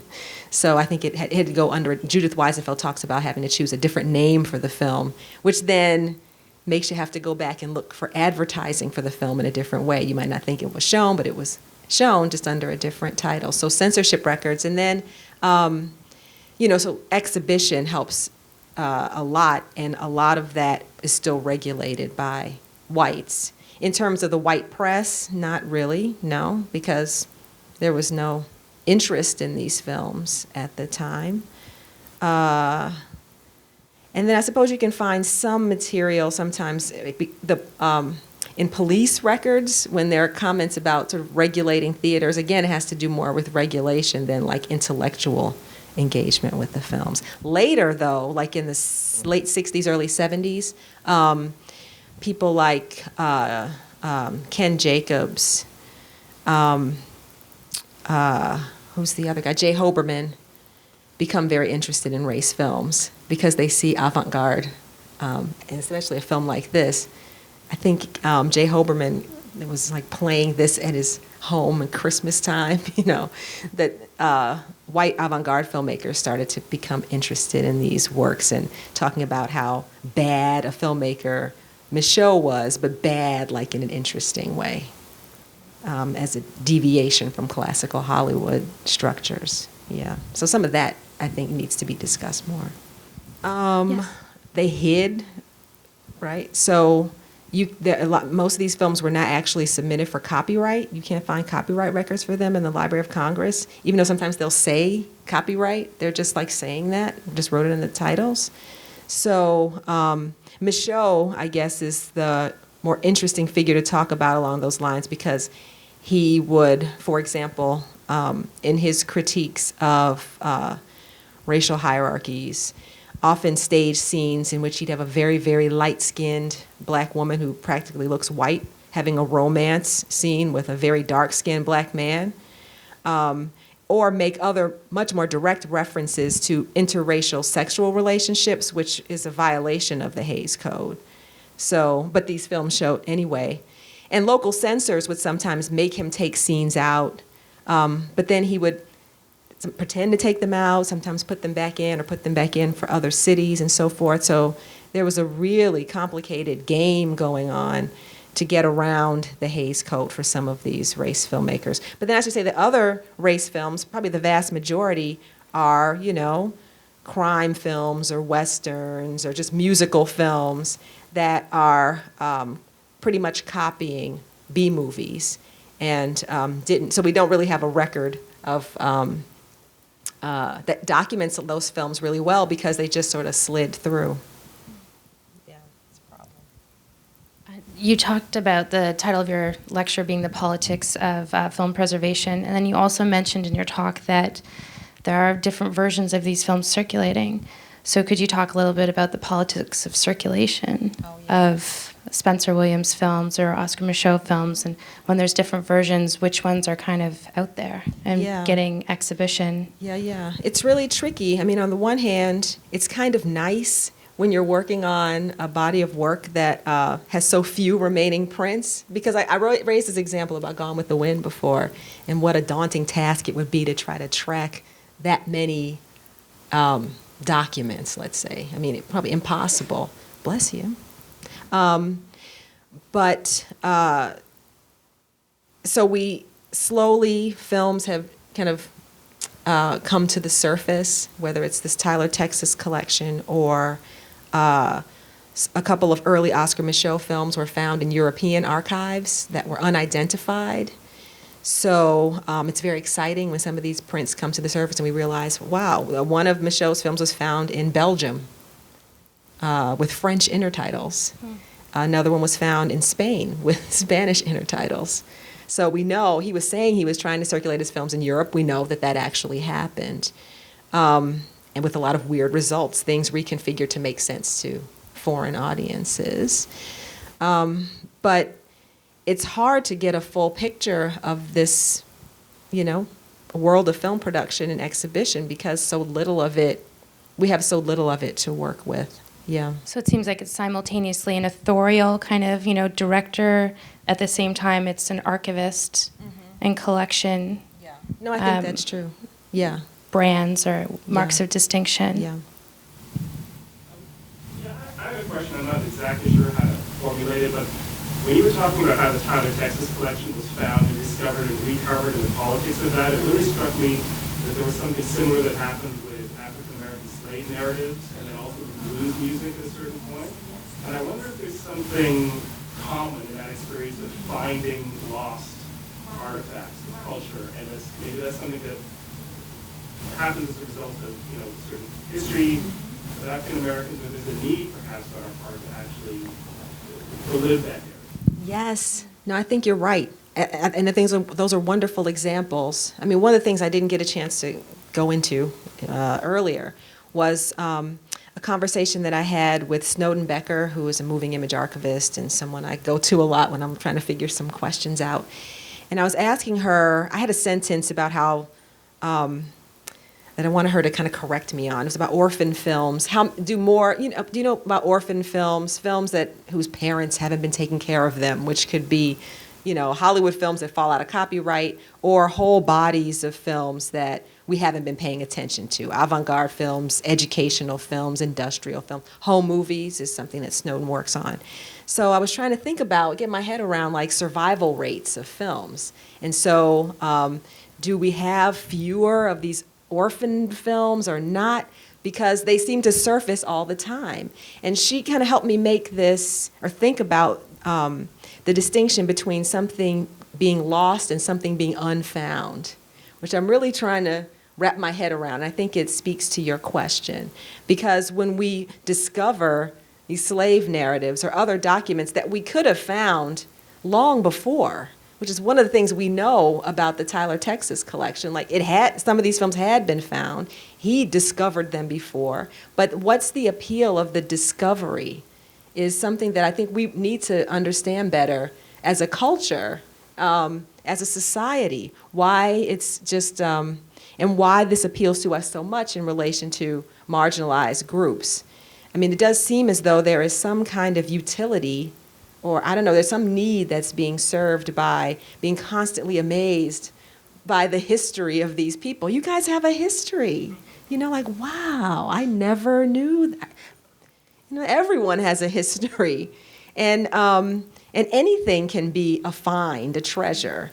Speaker 1: So I think it had to go under, Judith Weisenfeld talks about having to choose a different name for the film, which then makes you have to go back and look for advertising for the film in a different way. You might not think it was shown, but it was shown just under a different title. So censorship records. And then, so exhibition helps a lot, and a lot of that is still regulated by whites. In terms of the white press, not really, no, because there was no interest in these films at the time. And then I suppose you can find some material sometimes in police records when there are comments about sort of regulating theaters. Again, it has to do more with regulation than like intellectual engagement with the films. Later, though, like in the late 60s, early 70s, people like Ken Jacobs, who's the other guy? Jay Hoberman, become very interested in race films because they see avant-garde, and especially a film like this. I think Jay Hoberman was like playing this at his home at Christmas time, that white avant-garde filmmakers started to become interested in these works and talking about how bad a filmmaker
Speaker 6: Micheaux was, but bad, like in an interesting way, as a deviation from classical Hollywood structures. Yeah. So some of that, I think, needs to be discussed more.
Speaker 5: Yes.
Speaker 6: They hid, right? So most of these films were not actually submitted for copyright. You can't find copyright records for them in the Library of Congress, even though sometimes they'll say copyright. They're just like saying that, just wrote it in the titles. So Micheaux, I guess, is the more interesting figure to talk about along those lines, because he would, for example, in his critiques of racial hierarchies, often stage scenes in which he'd have a very, very light-skinned black woman who practically looks white having a romance scene with a very dark-skinned black man, or make other much more direct references to interracial sexual relationships, which is a violation of the Hays Code. So, but these films showed anyway. And local censors would sometimes make him take scenes out, but then he would pretend to take them out, sometimes put them back in, or put them back in for other cities and so forth. So there was a really complicated game going on to get around the Hays Code for some of these race filmmakers. But then I should say that other race films, probably the vast majority, are, crime films or westerns or just musical films that are pretty much copying B movies, and so we don't really have a record of that documents those films really well, because they just sort of slid through. Yeah, it's a problem.
Speaker 5: You talked about the title of your lecture being The Politics of Film Preservation, and then you also mentioned in your talk that there are different versions of these films circulating. So could you talk a little bit about the politics of circulation of Spencer Williams films or Oscar Micheaux films, and when there's different versions, which ones are kind of out there and getting exhibition? Yeah.
Speaker 6: It's really tricky. I mean, on the one hand, it's kind of nice when you're working on a body of work that has so few remaining prints, because I raised this example about Gone with the Wind before, and what a daunting task it would be to try to track that many documents, let's say. I mean, it's probably impossible. Bless you. But so films have kind of come to the surface, whether it's this Tyler, Texas collection, or a couple of early Oscar Micheaux films were found in European archives that were unidentified. So it's very exciting when some of these prints come to the surface and we realize, wow, one of Micheaux's films was found in Belgium with French intertitles. Another one was found in Spain with Spanish intertitles. So we know he was saying he was trying to circulate his films in Europe. We know that actually happened. And with a lot of weird results, things reconfigured to make sense to foreign audiences. But it's hard to get a full picture of this, world of film production and exhibition, because we have so little of it to work with. Yeah.
Speaker 5: So it seems like it's simultaneously an authorial kind of, director. At the same time, it's an archivist and collection.
Speaker 6: Yeah. No, I think that's true. Yeah.
Speaker 5: Brands or marks of distinction.
Speaker 6: Yeah.
Speaker 4: I have a question. I'm not exactly sure how to formulate it, but when you were talking about how the Tyler, Texas collection was found and discovered and recovered and the politics of that, it really struck me that there was something similar that happened with African-American slave narratives and then also blues music at a certain point. And I wonder if there's something common in that experience of finding lost artifacts of culture, and maybe that's something that happens as a result of certain history of African Americans, but there's a need perhaps on our part to actually relive that narrative.
Speaker 6: Yes. No, I think you're right. And those are wonderful examples. I mean, one of the things I didn't get a chance to go into earlier was a conversation that I had with Snowden Becker, who is a moving image archivist and someone I go to a lot when I'm trying to figure some questions out. And I was asking her, I had a sentence about how, that I wanted her to kind of correct me on. It was about orphan films. Do you know about orphan films, whose parents haven't been taking care of them, which could be, Hollywood films that fall out of copyright, or whole bodies of films that we haven't been paying attention to. Avant-garde films, educational films, industrial films, home movies is something that Snowden works on. So I was trying to think about, get my head around like survival rates of films. And so do we have fewer of these orphan films or not? Because they seem to surface all the time. And she kind of helped me make this, or think about the distinction between something being lost and something being unfound, which I'm really trying to wrap my head around. I think it speaks to your question. Because when we discover these slave narratives or other documents that we could have found long before, which is one of the things we know about the Tyler, Texas collection. Like some of these films had been found. He discovered them before. But what's the appeal of the discovery is something that I think we need to understand better as a culture, as a society, why it's just, and why this appeals to us so much in relation to marginalized groups. I mean, it does seem as though there is some kind of utility, or I don't know, there's some need that's being served by being constantly amazed by the history of these people. You guys have a history. You know, like, wow, I never knew that. You know, everyone has a history. And anything can be a find, a treasure.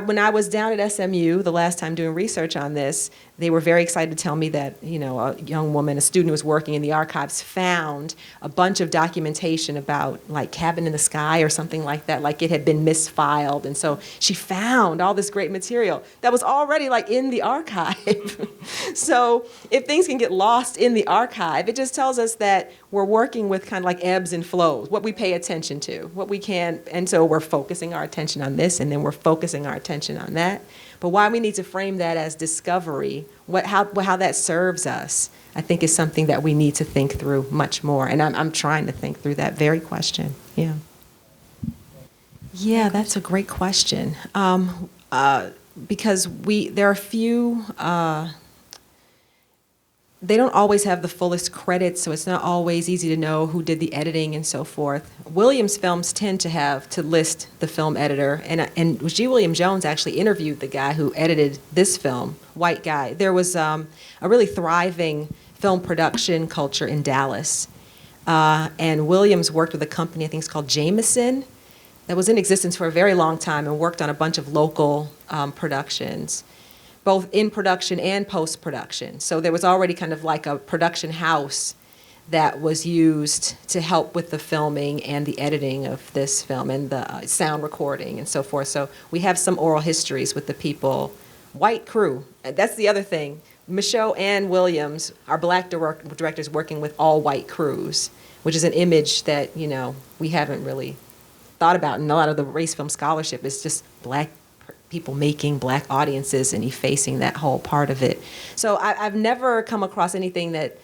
Speaker 6: When I was down at SMU the last time doing research on this, they were very excited to tell me that, you know, a young woman, a student who was working in the archives, found a bunch of documentation about like Cabin in the Sky or something like that, like it had been misfiled. And so she found all this great material that was already like in the archive. So if things can get lost in the archive, it just tells us that we're working with kind of like ebbs and flows, what we pay attention to, what we can, and so we're focusing our attention on this, and then we're focusing our attention on that. But why we need to frame that as discovery, how that serves us, I think is something that we need to think through much more. And I'm trying to think through that very question. Yeah. Yeah, that's a great question. Because there are few. They don't always have the fullest credit, so it's not always easy to know who did the editing and so forth. Williams films tend to list the film editor, and G. William Jones actually interviewed the guy who edited this film, white guy. There was a really thriving film production culture in Dallas, and Williams worked with a company, I think it's called Jameson, that was in existence for a very long time and worked on a bunch of local productions, both in production and post-production. So there was already kind of like a production house that was used to help with the filming and the editing of this film and the sound recording and so forth. So we have some oral histories with the people, white crew. And that's the other thing. Micheaux and Williams are black directors working with all white crews, which is an image that, you know, we haven't really thought about. And a lot of the race film scholarship is just black people making black audiences and effacing that whole part of it. So I've never come across anything that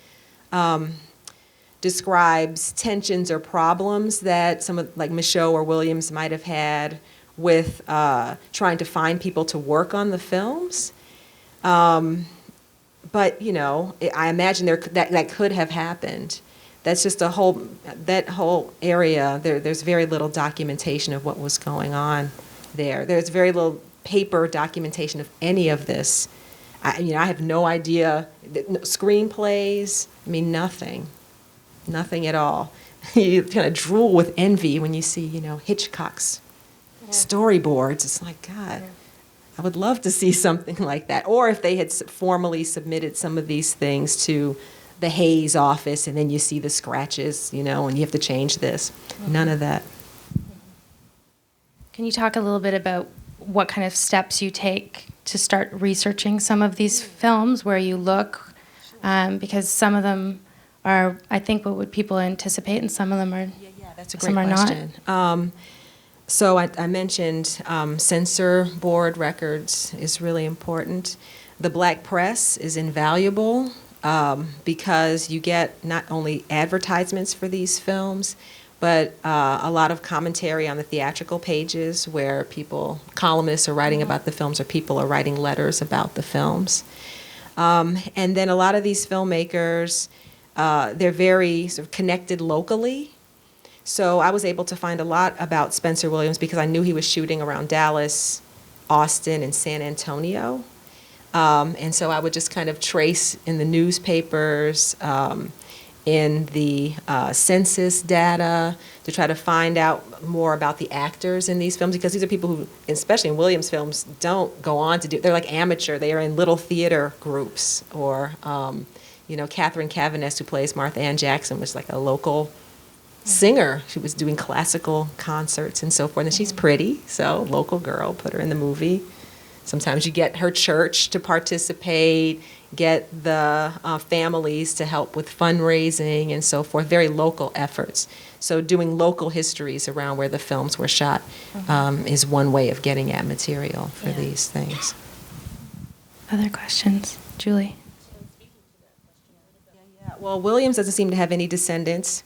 Speaker 6: describes tensions or problems that some of, like Micheaux or Williams might have had with trying to find people to work on the films. But, you know, I imagine that could have happened. That's just that whole area, there's very little documentation of what was going on there. There's very little paper documentation of any of this. I have no idea. Screenplays, I mean, nothing at all. You kind of drool with envy when you see, you know, Hitchcock's storyboards. It's like, God, I would love to see something like that. Or if they had formally submitted some of these things to the Hayes office, and then you see the scratches, you know, and you have to change this. None of that.
Speaker 5: Can you talk a little bit about what kind of steps you take to start researching some of these films, where you look, because some of them are, I think, what would people anticipate, and some of them are,
Speaker 6: that's a great question. So I mentioned Censor board records is really important. The black press is invaluable because you get not only advertisements for these films, but a lot of commentary on the theatrical pages where columnists are writing about the films, or people are writing letters about the films. And then a lot of these filmmakers, they're very sort of connected locally. So I was able to find a lot about Spencer Williams because I knew he was shooting around Dallas, Austin, and San Antonio. And so I would just kind of trace in the newspapers, in the census data, to try to find out more about the actors in these films, because these are people who, especially in Williams films, don't go on to do, they're like amateur, they are in little theater groups, or, Catherine Cavaniss, who plays Martha Ann Jackson, was like a local singer. She was doing classical concerts and so forth, and she's pretty, so local girl, put her in the movie. Sometimes you get her church to participate, get the families to help with fundraising and so forth, very local efforts. So doing local histories around where the films were shot is one way of getting at material for these things.
Speaker 5: Other questions? Julie?
Speaker 6: Well, Williams doesn't seem to have any descendants.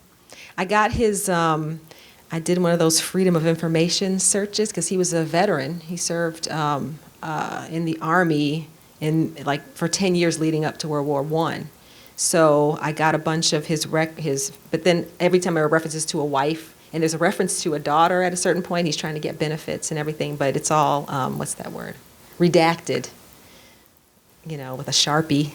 Speaker 6: I got his, I did one of those Freedom of Information searches because he was a veteran. He served in the Army for 10 years leading up to World War I. So I got a bunch of his, but then every time there were references to a wife, and there's a reference to a daughter at a certain point, he's trying to get benefits and everything, but it's all, what's that word? Redacted, with a Sharpie.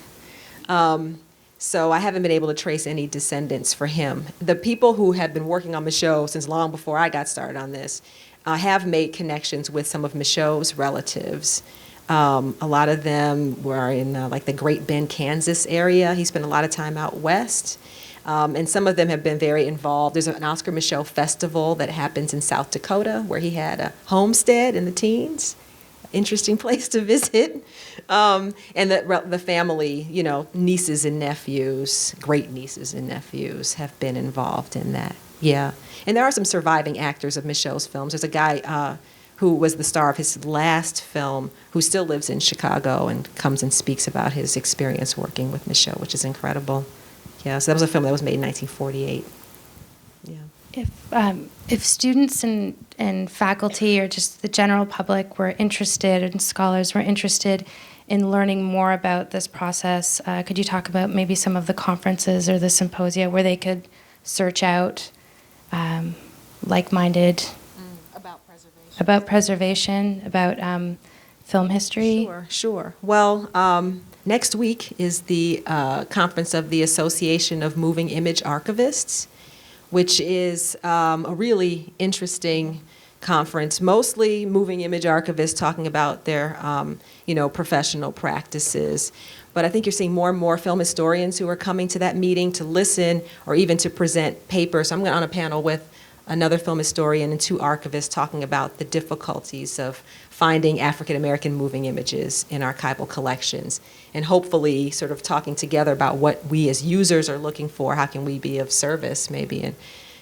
Speaker 6: So I haven't been able to trace any descendants for him. The people who have been working on Micheaux since long before I got started on this have made connections with some of Micheaux's relatives. A lot of them were in the Great Bend, Kansas area. He spent a lot of time out west. And some of them have been very involved. There's an Oscar Micheaux festival that happens in South Dakota where he had a homestead in the teens. Interesting place to visit. And the family, nieces and nephews, great nieces and nephews have been involved in that. Yeah. And there are some surviving actors of Micheaux's films. There's a guy who was the star of his last film who still lives in Chicago and comes and speaks about his experience working with Micheaux, which is incredible. Yeah, so that was a film that was made in 1948. Yeah.
Speaker 5: If students and faculty or just the general public were interested, and scholars were interested in learning more about this process, could you talk about maybe some of the conferences or the symposia where they could search out like-minded about preservation, about film history?
Speaker 6: Sure. Well, next week is the conference of the Association of Moving Image Archivists, which is a really interesting conference, mostly moving image archivists talking about their professional practices. But I think you're seeing more and more film historians who are coming to that meeting to listen or even to present papers. I'm on a panel with another film historian and two archivists talking about the difficulties of finding African-American moving images in archival collections, and hopefully sort of talking together about what we as users are looking for, how can we be of service maybe in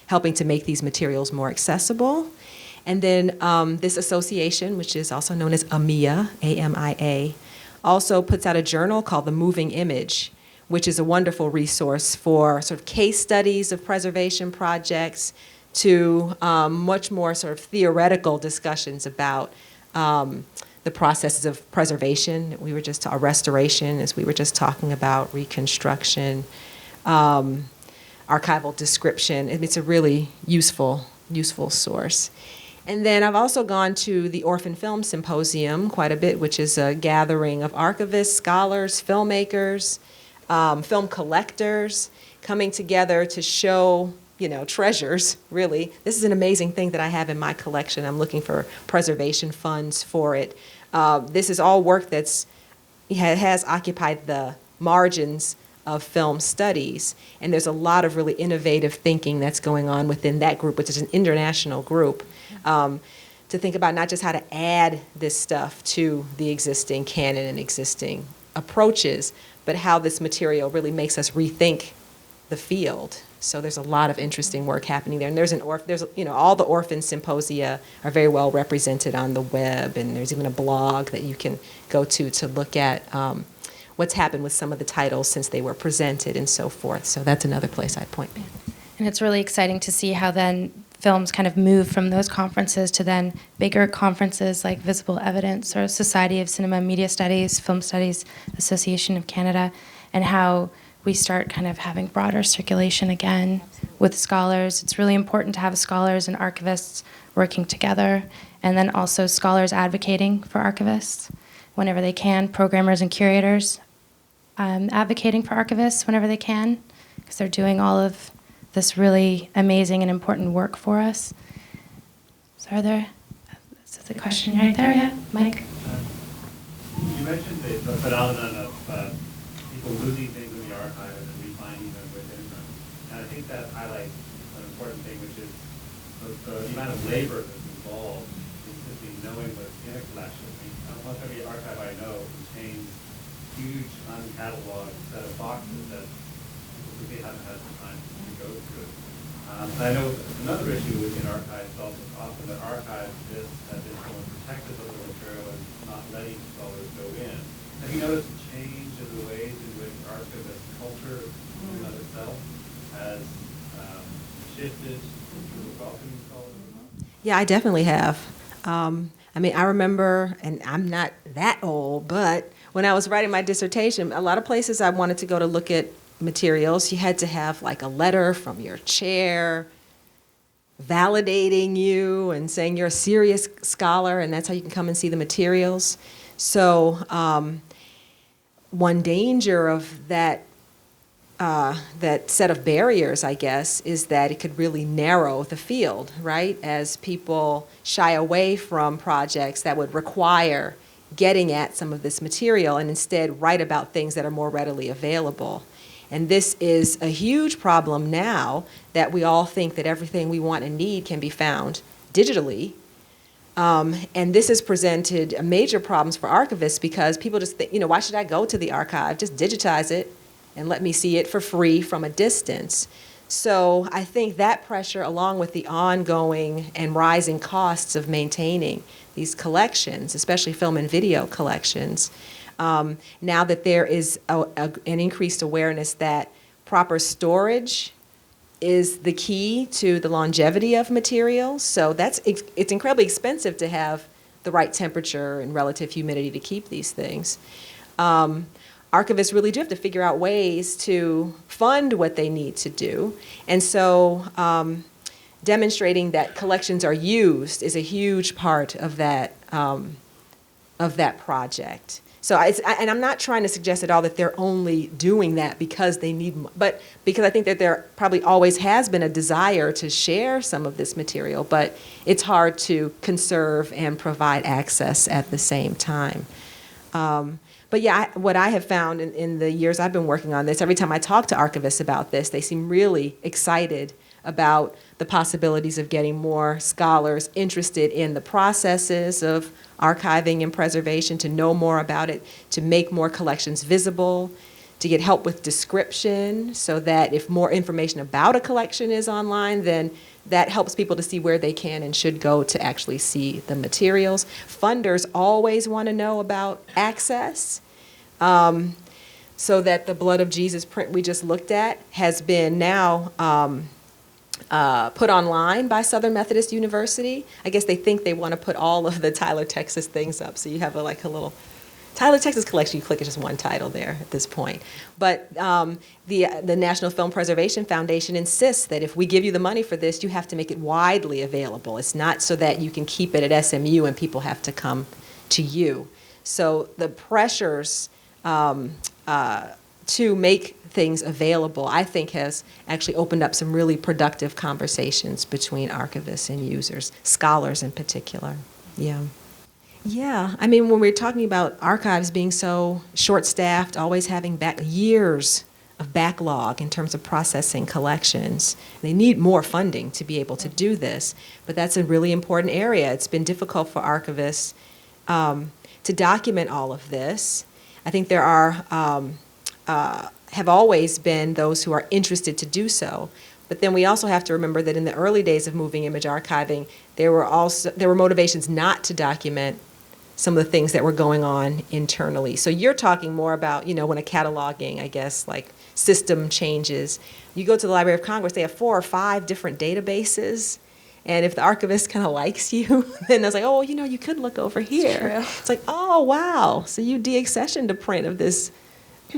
Speaker 6: helping to make these materials more accessible. And then this association, which is also known as AMIA, A-M-I-A, also puts out a journal called The Moving Image, which is a wonderful resource for sort of case studies of preservation projects to much more sort of theoretical discussions about the processes of preservation. We were just restoration, as we were just talking about, reconstruction, archival description. And it's a really useful source. And then I've also gone to the Orphan Film Symposium quite a bit, which is a gathering of archivists, scholars, filmmakers, film collectors coming together to show treasures, really. This is an amazing thing that I have in my collection. I'm looking for preservation funds for it. This is all work that's has occupied the margins of film studies, and there's a lot of really innovative thinking that's going on within that group, which is an international group, to think about not just how to add this stuff to the existing canon and existing approaches, but how this material really makes us rethink the field. So there's a lot of interesting work happening there, and there's all the orphan symposia are very well represented on the web, and there's even a blog that you can go to look at what's happened with some of the titles since they were presented and so forth. So that's another place I'd point.
Speaker 5: And it's really exciting to see how then films kind of move from those conferences to then bigger conferences like Visible Evidence or Society of Cinema Media Studies, Film Studies Association of Canada, and how we start kind of having broader circulation again with scholars. It's really important to have scholars and archivists working together, and then also scholars advocating for archivists. whenever they can, programmers and curators advocating for archivists whenever they can, because they're doing all of this really amazing and important work for us. So this is a question right there, yeah, Mike?
Speaker 7: You mentioned the phenomenon of people losing things in the archive and then refinding them within them. And I think that highlights an important thing, which is the amount of labor that's involved in simply knowing what's in a collection. I mean, almost every archive I know contains huge uncatalogued set of boxes that people simply haven't had the time to go through. And I know another issue within archives is also often that archivists have been somewhat protective of the material and not letting scholars go in. Have you noticed a change in the ways in which archivist culture in and of itself has shifted to welcoming scholars?
Speaker 6: Yeah, I definitely have. I mean, I remember, and I'm not that old, but when I was writing my dissertation, a lot of places I wanted to go to look at materials, you had to have like a letter from your chair validating you and saying you're a serious scholar, and that's how you can come and see the materials. So one danger of that set of barriers, I guess, is that it could really narrow the field, right? As people shy away from projects that would require getting at some of this material and instead write about things that are more readily available. And this is a huge problem now that we all think that everything we want and need can be found digitally. And this has presented major problems for archivists because people just think, why should I go to the archive? Just digitize it and let me see it for free from a distance. So I think that pressure, along with the ongoing and rising costs of maintaining these collections, especially film and video collections, now that there is an increased awareness that proper storage is the key to the longevity of materials. So it's incredibly expensive to have the right temperature and relative humidity to keep these things. Archivists really do have to figure out ways to fund what they need to do. And so demonstrating that collections are used is a huge part of that project. So and I'm not trying to suggest at all that they're only doing that because they need, but because I think that there probably always has been a desire to share some of this material, but it's hard to conserve and provide access at the same time. But yeah, what I have found in the years I've been working on this, every time I talk to archivists about this, they seem really excited about the possibilities of getting more scholars interested in the processes of archiving and preservation, to know more about it, to make more collections visible, to get help with description so that if more information about a collection is online, then that helps people to see where they can and should go to actually see the materials. Funders always want to know about access, so that the Blood of Jesus print we just looked at has been now put online by Southern Methodist University. I guess they think they want to put all of the Tyler, Texas things up. So you have a little Tyler, Texas collection. You click, it's just one title there at this point. But the National Film Preservation Foundation insists that if we give you the money for this, you have to make it widely available. It's not so that you can keep it at SMU and people have to come to you. So the pressures to make things available, I think, has actually opened up some really productive conversations between archivists and users, scholars in particular. Yeah, I mean, when we're talking about archives being so short-staffed, always having years of backlog in terms of processing collections, they need more funding to be able to do this. But that's a really important area. It's been difficult for archivists to document all of this. I think there have always been those who are interested to do so. But then we also have to remember that in the early days of moving image archiving, there were motivations not to document some of the things that were going on internally. So you're talking more about, when a cataloging, I guess, like system changes. You go to the Library of Congress, they have 4 or 5 different databases. And if the archivist kind of likes you, then it's like, oh, you could look over here. It's like, oh, wow. So you deaccessioned a print of this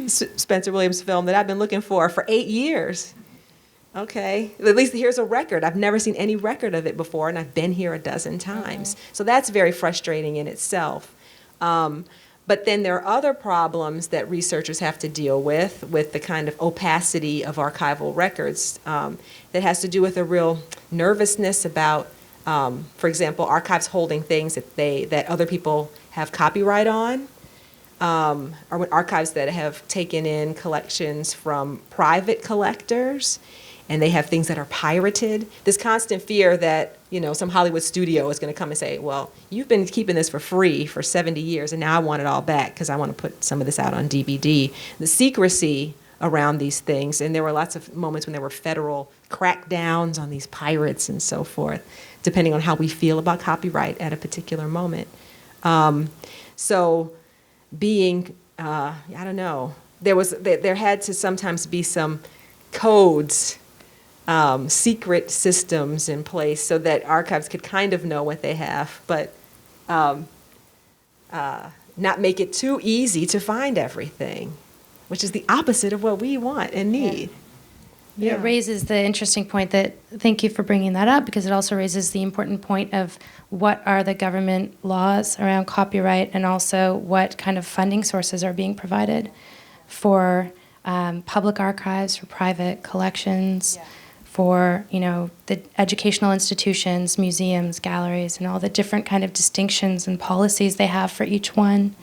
Speaker 6: Spencer Williams film that I've been looking for 8 years. Okay, at least here's a record. I've never seen any record of it before, and I've been here a dozen times. So that's very frustrating in itself. But then there are other problems that researchers have to deal with the kind of opacity of archival records that has to do with a real nervousness about, for example, archives holding things that other people have copyright on, or when archives that have taken in collections from private collectors, and they have things that are pirated. This constant fear that, some Hollywood studio is going to come and say, well, you've been keeping this for free for 70 years, and now I want it all back because I want to put some of this out on DVD. The secrecy around these things, and there were lots of moments when there were federal crackdowns on these pirates and so forth, depending on how we feel about copyright at a particular moment. So being, I don't know, there had to sometimes be some codes, secret systems in place so that archives could kind of know what they have, but not make it too easy to find everything, which is the opposite of what we want and need.
Speaker 5: Yeah. It raises the interesting point thank you for bringing that up, because it also raises the important point of what are the government laws around copyright, and also what kind of funding sources are being provided for public archives, for private collections, for the educational institutions, museums, galleries, and all the different kind of distinctions and policies they have for each one.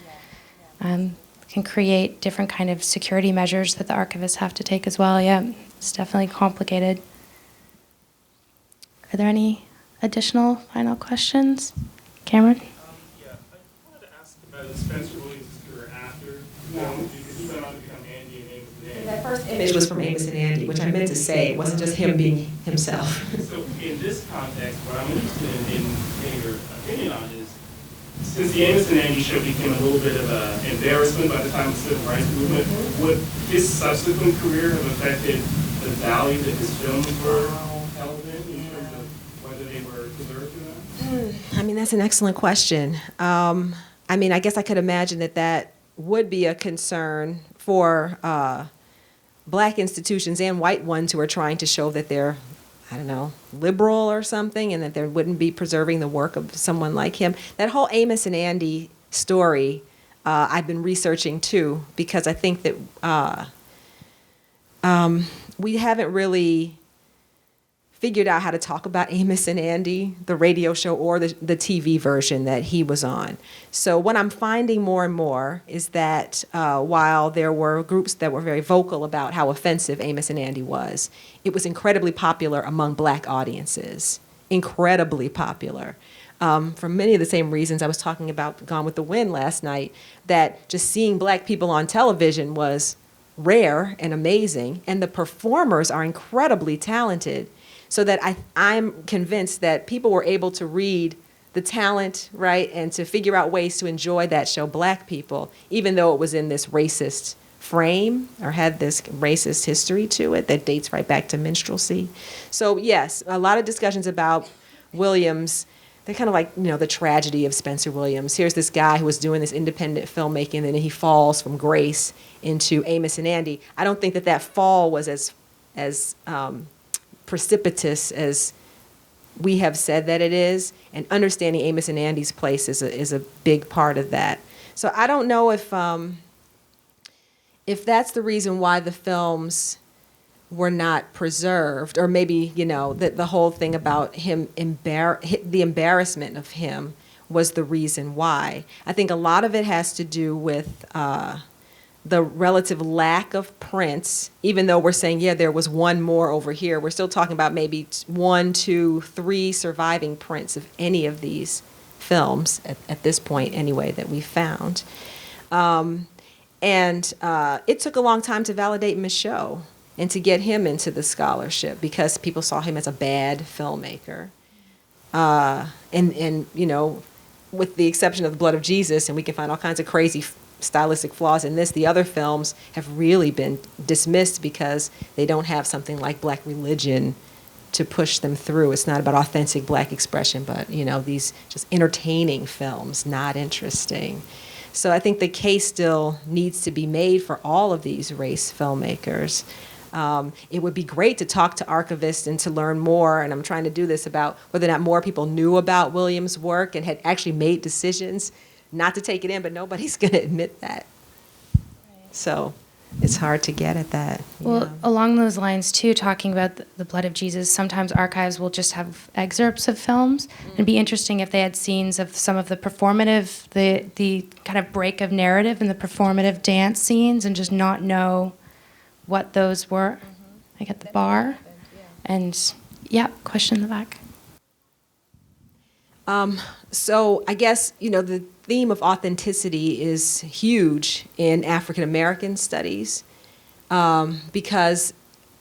Speaker 5: Can create different kind of security measures that the archivists have to take as well. Yeah, it's definitely complicated. Are there any additional final questions? Cameron?
Speaker 4: Yeah, I wanted to ask about Spencer Williams' career after the film, because he went on to become Andy and Amos and Andy.
Speaker 6: That first image was from Amos and Andy, which I meant to say, it wasn't just him being himself.
Speaker 4: So in this context, what I'm interested in getting your opinion on is, since the Amos and Andy show became a little bit of an embarrassment by the time of the Civil Rights Movement, would his subsequent career have affected the value that his films were held in terms of whether they were preserved or not?
Speaker 6: I mean, that's an excellent question. I guess I could imagine that would be a concern for black institutions and white ones who are trying to show that they're, I don't know, liberal or something, and that they wouldn't be preserving the work of someone like him. That whole Amos and Andy story, I've been researching too, because I think that we haven't really figured out how to talk about Amos and Andy, the radio show or the TV version that he was on. So what I'm finding more and more is that while there were groups that were very vocal about how offensive Amos and Andy was, it was incredibly popular among black audiences, incredibly popular. For many of the same reasons I was talking about Gone with the Wind last night, that just seeing black people on television was rare and amazing, and the performers are incredibly talented. So that I'm convinced that people were able to read the talent, right, and to figure out ways to enjoy that show, black people, even though it was in this racist frame or had this racist history to it that dates right back to minstrelsy. So yes, a lot of discussions about Williams. They're kind of like, the tragedy of Spencer Williams. Here's this guy who was doing this independent filmmaking, and then he falls from grace into Amos and Andy. I don't think that fall was as precipitous as we have said that it is, and understanding Amos and Andy's place is a big part of that. So I don't know if that's the reason why the films were not preserved, or maybe the whole thing about him the embarrassment of him was the reason why. I think a lot of it has to do with the relative lack of prints, even though we're saying, there was one more over here. We're still talking about maybe 1, 2, 3 surviving prints of any of these films at this point anyway that we found. And it took a long time to validate Micheaux and to get him into the scholarship, because people saw him as a bad filmmaker. And with the exception of The Blood of Jesus, and we can find all kinds of crazy stylistic flaws in this, the other films have really been dismissed because they don't have something like Black religion to push them through. It's not about authentic Black expression, but these just entertaining films, not interesting. So I think the case still needs to be made for all of these race filmmakers. It would be great to talk to archivists and to learn more, and I'm trying to do this, about whether or not more people knew about Williams' work and had actually made decisions not to take it in, but nobody's going to admit that. So it's hard to get at that.
Speaker 5: Well, along those lines, too, talking about the blood of Jesus, sometimes archives will just have excerpts of films. It'd be interesting if they had scenes of some of the performative, the kind of break of narrative and the performative dance scenes, and just not know what those were. Like at the bar. And, yeah, question in the back.
Speaker 6: So I guess, the theme of authenticity is huge in African American studies because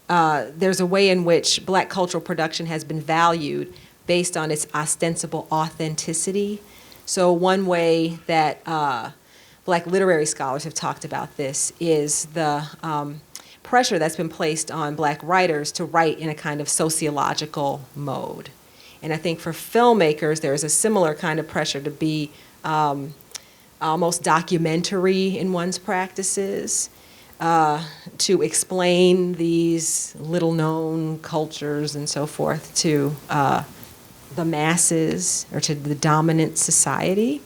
Speaker 6: there's a way in which Black cultural production has been valued based on its ostensible authenticity. So one way that Black literary scholars have talked about this is the pressure that's been placed on Black writers to write in a kind of sociological mode. And I think for filmmakers, there is a similar kind of pressure to be almost documentary in one's practices, to explain these little-known cultures and so forth to the masses or to the dominant society.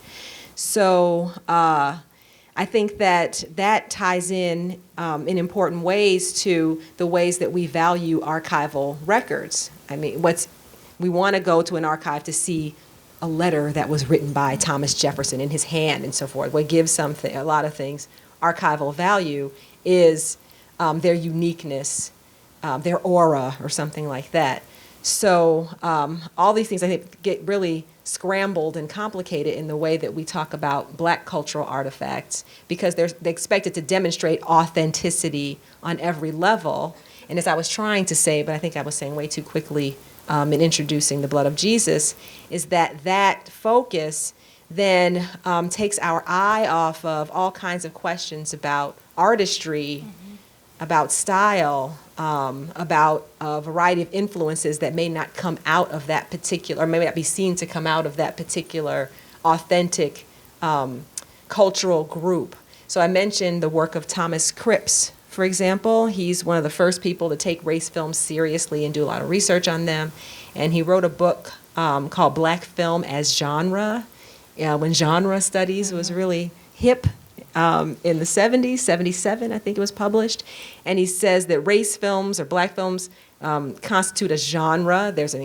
Speaker 6: So I think that ties in important ways to the ways that we value archival records. I mean, we want to go to an archive to see a letter that was written by Thomas Jefferson in his hand and so forth. What gives a lot of things archival value is their uniqueness, their aura, or something like that. So all these things, I think, get really scrambled and complicated in the way that we talk about Black cultural artifacts because they're expected to demonstrate authenticity on every level. And as I was trying to say, but I think I was saying way too quickly, in introducing the blood of Jesus, is that focus then takes our eye off of all kinds of questions about artistry, about style, about a variety of influences that may not come out of that particular, or may not be seen to come out of that particular authentic cultural group. So I mentioned the work of Thomas Cripps, for example. He's one of the first people to take race films seriously and do a lot of research on them. And he wrote a book called Black Film as Genre, when genre studies was really hip in the 70s, 77, I think it was published. And he says that race films or Black films constitute a genre. There's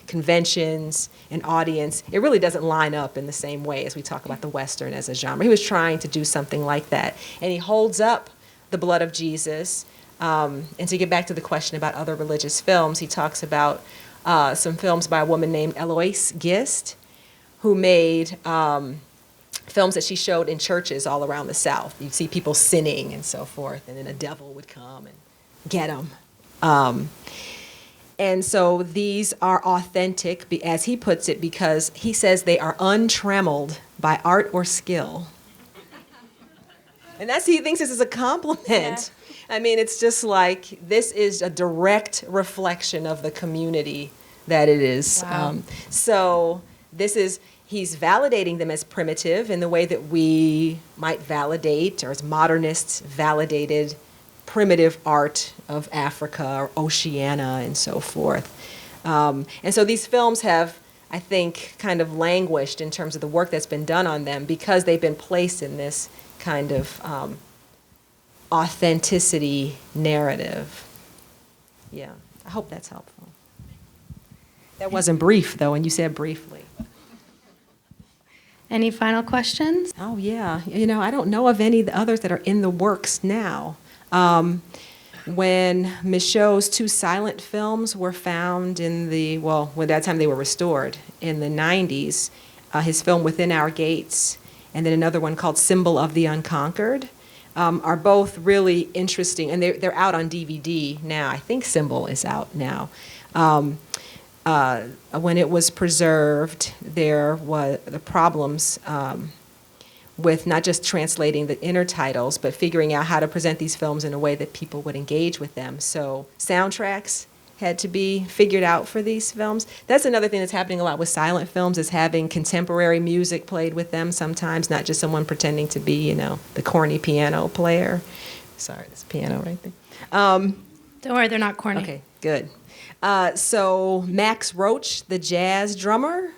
Speaker 6: conventions, an audience. It really doesn't line up in the same way as we talk about the Western as a genre. He was trying to do something like that. And he holds up the blood of Jesus. And to get back to the question about other religious films, he talks about some films by a woman named Eloise Gist, who made films that she showed in churches all around the South. You'd see people sinning and so forth, and then a devil would come and get them. And so these are authentic, as he puts it, because he says they are untrammeled by art or skill. And he thinks this is a compliment. Yeah. I mean, it's just like, this is a direct reflection of the community that it is.
Speaker 5: Wow.
Speaker 6: So he's validating them as primitive in the way that we might validate, or as modernists validated, primitive art of Africa or Oceania and so forth. And so these films have, I think, kind of languished in terms of the work that's been done on them because they've been placed in this kind of authenticity narrative. Yeah, I hope that's helpful. That wasn't brief, though, and you said briefly.
Speaker 5: Any final questions?
Speaker 6: Oh, yeah. I don't know of any others that are in the works now. When Micheaux's two silent films were found when that time they were restored in the 90s, his film Within Our Gates, and then another one called Symbol of the Unconquered, are both really interesting, and they're out on DVD now. I think Symbol is out now. When it was preserved, there was the problems with not just translating the inner titles, but figuring out how to present these films in a way that people would engage with them. So soundtracks had to be figured out for these films. That's another thing that's happening a lot with silent films, is having contemporary music played with them sometimes, not just someone pretending to be, the corny piano player. Sorry, there's a piano right there.
Speaker 5: Don't worry, they're not corny.
Speaker 6: Okay, good. So Max Roach, the jazz drummer,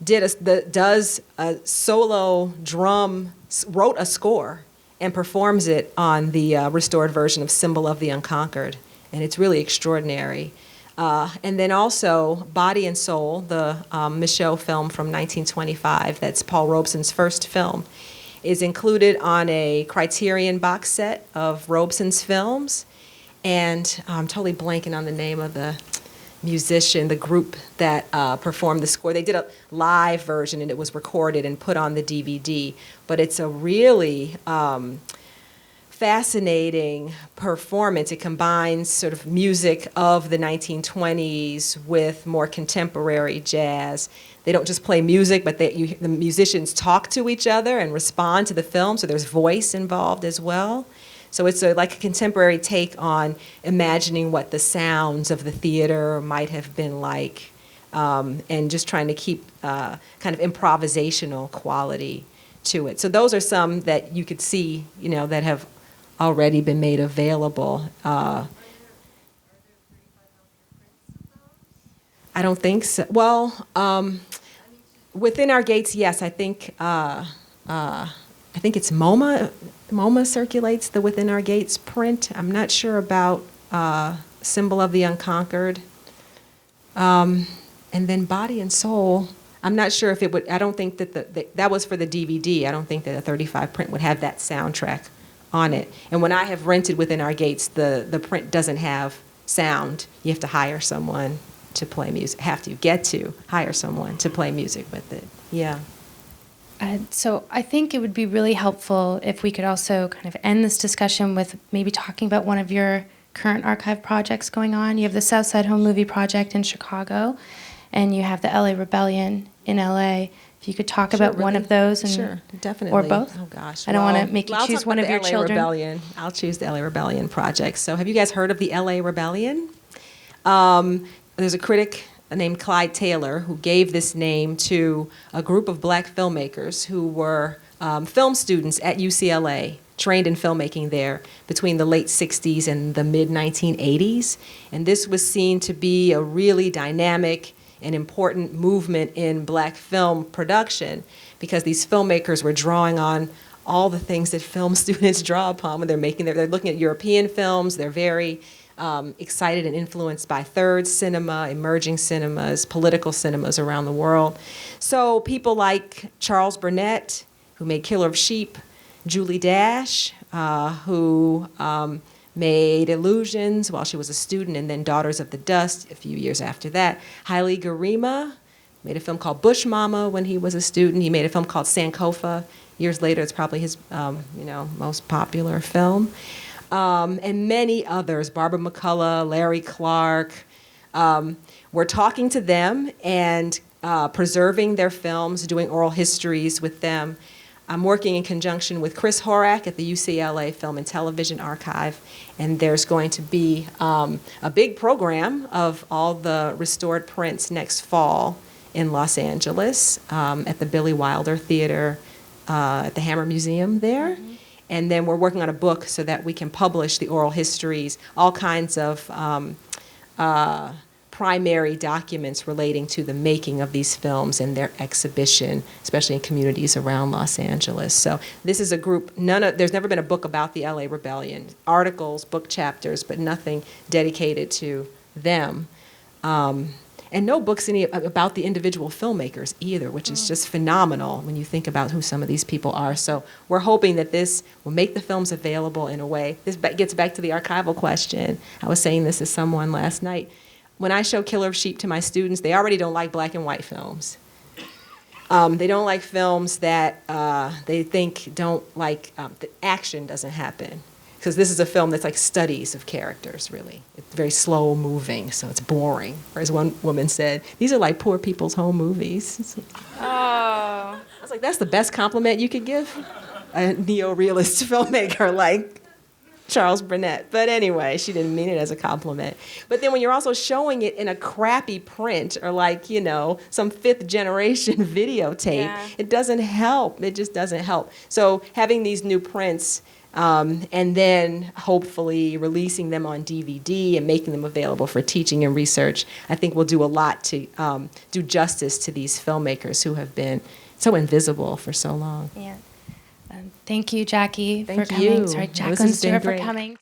Speaker 6: does a solo drum, wrote a score and performs it on the restored version of Symbol of the Unconquered. And it's really extraordinary. And then also Body and Soul, the Micheaux film from 1925, that's Paul Robeson's first film, is included on a Criterion box set of Robeson's films. And I'm totally blanking on the name of the musician, the group that performed the score. They did a live version and it was recorded and put on the DVD. But it's a really fascinating performance. It combines sort of music of the 1920s with more contemporary jazz. They don't just play music, but the musicians talk to each other and respond to the film, so there's voice involved as well. So it's like a contemporary take on imagining what the sounds of the theater might have been like, and just trying to keep kind of improvisational quality to it. So those are some that you could see, that have already been made available. I don't think so. Well, within our gates, yes. I think it's MoMA. MoMA circulates the Within Our Gates print. I'm not sure about Symbol of the Unconquered. And then Body and Soul, I'm not sure if it would, I don't think that that was for the DVD. I don't think that a 35 print would have that soundtrack on it. And when I have rented Within Our Gates, the print doesn't have sound. You have to hire someone to play music. Hire someone to play music with it. Yeah.
Speaker 5: So I think it would be really helpful if we could also kind of end this discussion with maybe talking about one of your current archive projects going on. You have the Southside Home Movie Project in Chicago, and you have the LA Rebellion in LA. If you could talk about one of those, and
Speaker 6: sure, definitely,
Speaker 5: or both.
Speaker 6: Oh gosh,
Speaker 5: I don't want to make you choose one of your children.
Speaker 6: Rebellion. I'll choose the LA Rebellion project. So, have you guys heard of the LA Rebellion? There's a critic named Clyde Taylor who gave this name to a group of black filmmakers who were film students at UCLA, trained in filmmaking there between the late 60s and the mid 1980s. And this was seen to be a really dynamic and important movement in black film production, because these filmmakers were drawing on all the things that film students draw upon when they're looking at European films. They're very excited and influenced by third cinema, emerging cinemas, political cinemas around the world. So people like Charles Burnett, who made Killer of Sheep, Julie Dash, who made Illusions while she was a student, and then Daughters of the Dust a few years after that. Haile Gerima made a film called Bush Mama when he was a student. He made a film called Sankofa. Years later, it's probably his most popular film. And many others, Barbara McCullough, Larry Clark. We're talking to them and preserving their films, doing oral histories with them. I'm working in conjunction with Chris Horak at the UCLA Film and Television Archive, and there's going to be a big program of all the restored prints next fall in Los Angeles at the Billy Wilder Theater at the Hammer Museum there. Mm-hmm. And then we're working on a book so that we can publish the oral histories, all kinds of primary documents relating to the making of these films and their exhibition, especially in communities around Los Angeles. So this is a group, there's never been a book about the LA Rebellion, articles, book chapters, but nothing dedicated to them. And no books about the individual filmmakers either, which is just phenomenal when you think about who some of these people are. So we're hoping that this will make the films available in a way. This gets back to the archival question. I was saying this to someone last night. When I show Killer of Sheep to my students, they already don't like black and white films. They don't like films that they think the action doesn't happen. Because this is a film that's like studies of characters, really. It's very slow moving, so it's boring. Or as one woman said, these are like poor people's home movies.
Speaker 5: Oh.
Speaker 6: I was like, that's the best compliment you could give a neo-realist filmmaker like Charles Burnett. But anyway, she didn't mean it as a compliment. But then when you're also showing it in a crappy print or some fifth generation videotape, It doesn't help. It just doesn't help. So having these new prints And then hopefully releasing them on DVD and making them available for teaching and research, I think will do a lot to do justice to these filmmakers who have been so invisible for so long.
Speaker 5: Yeah. Thank you, Jackie,
Speaker 6: Thank
Speaker 5: for coming.
Speaker 6: you.
Speaker 5: Sorry,
Speaker 6: This
Speaker 5: Jacqueline
Speaker 6: has been
Speaker 5: Stewart, for
Speaker 6: great.
Speaker 5: coming.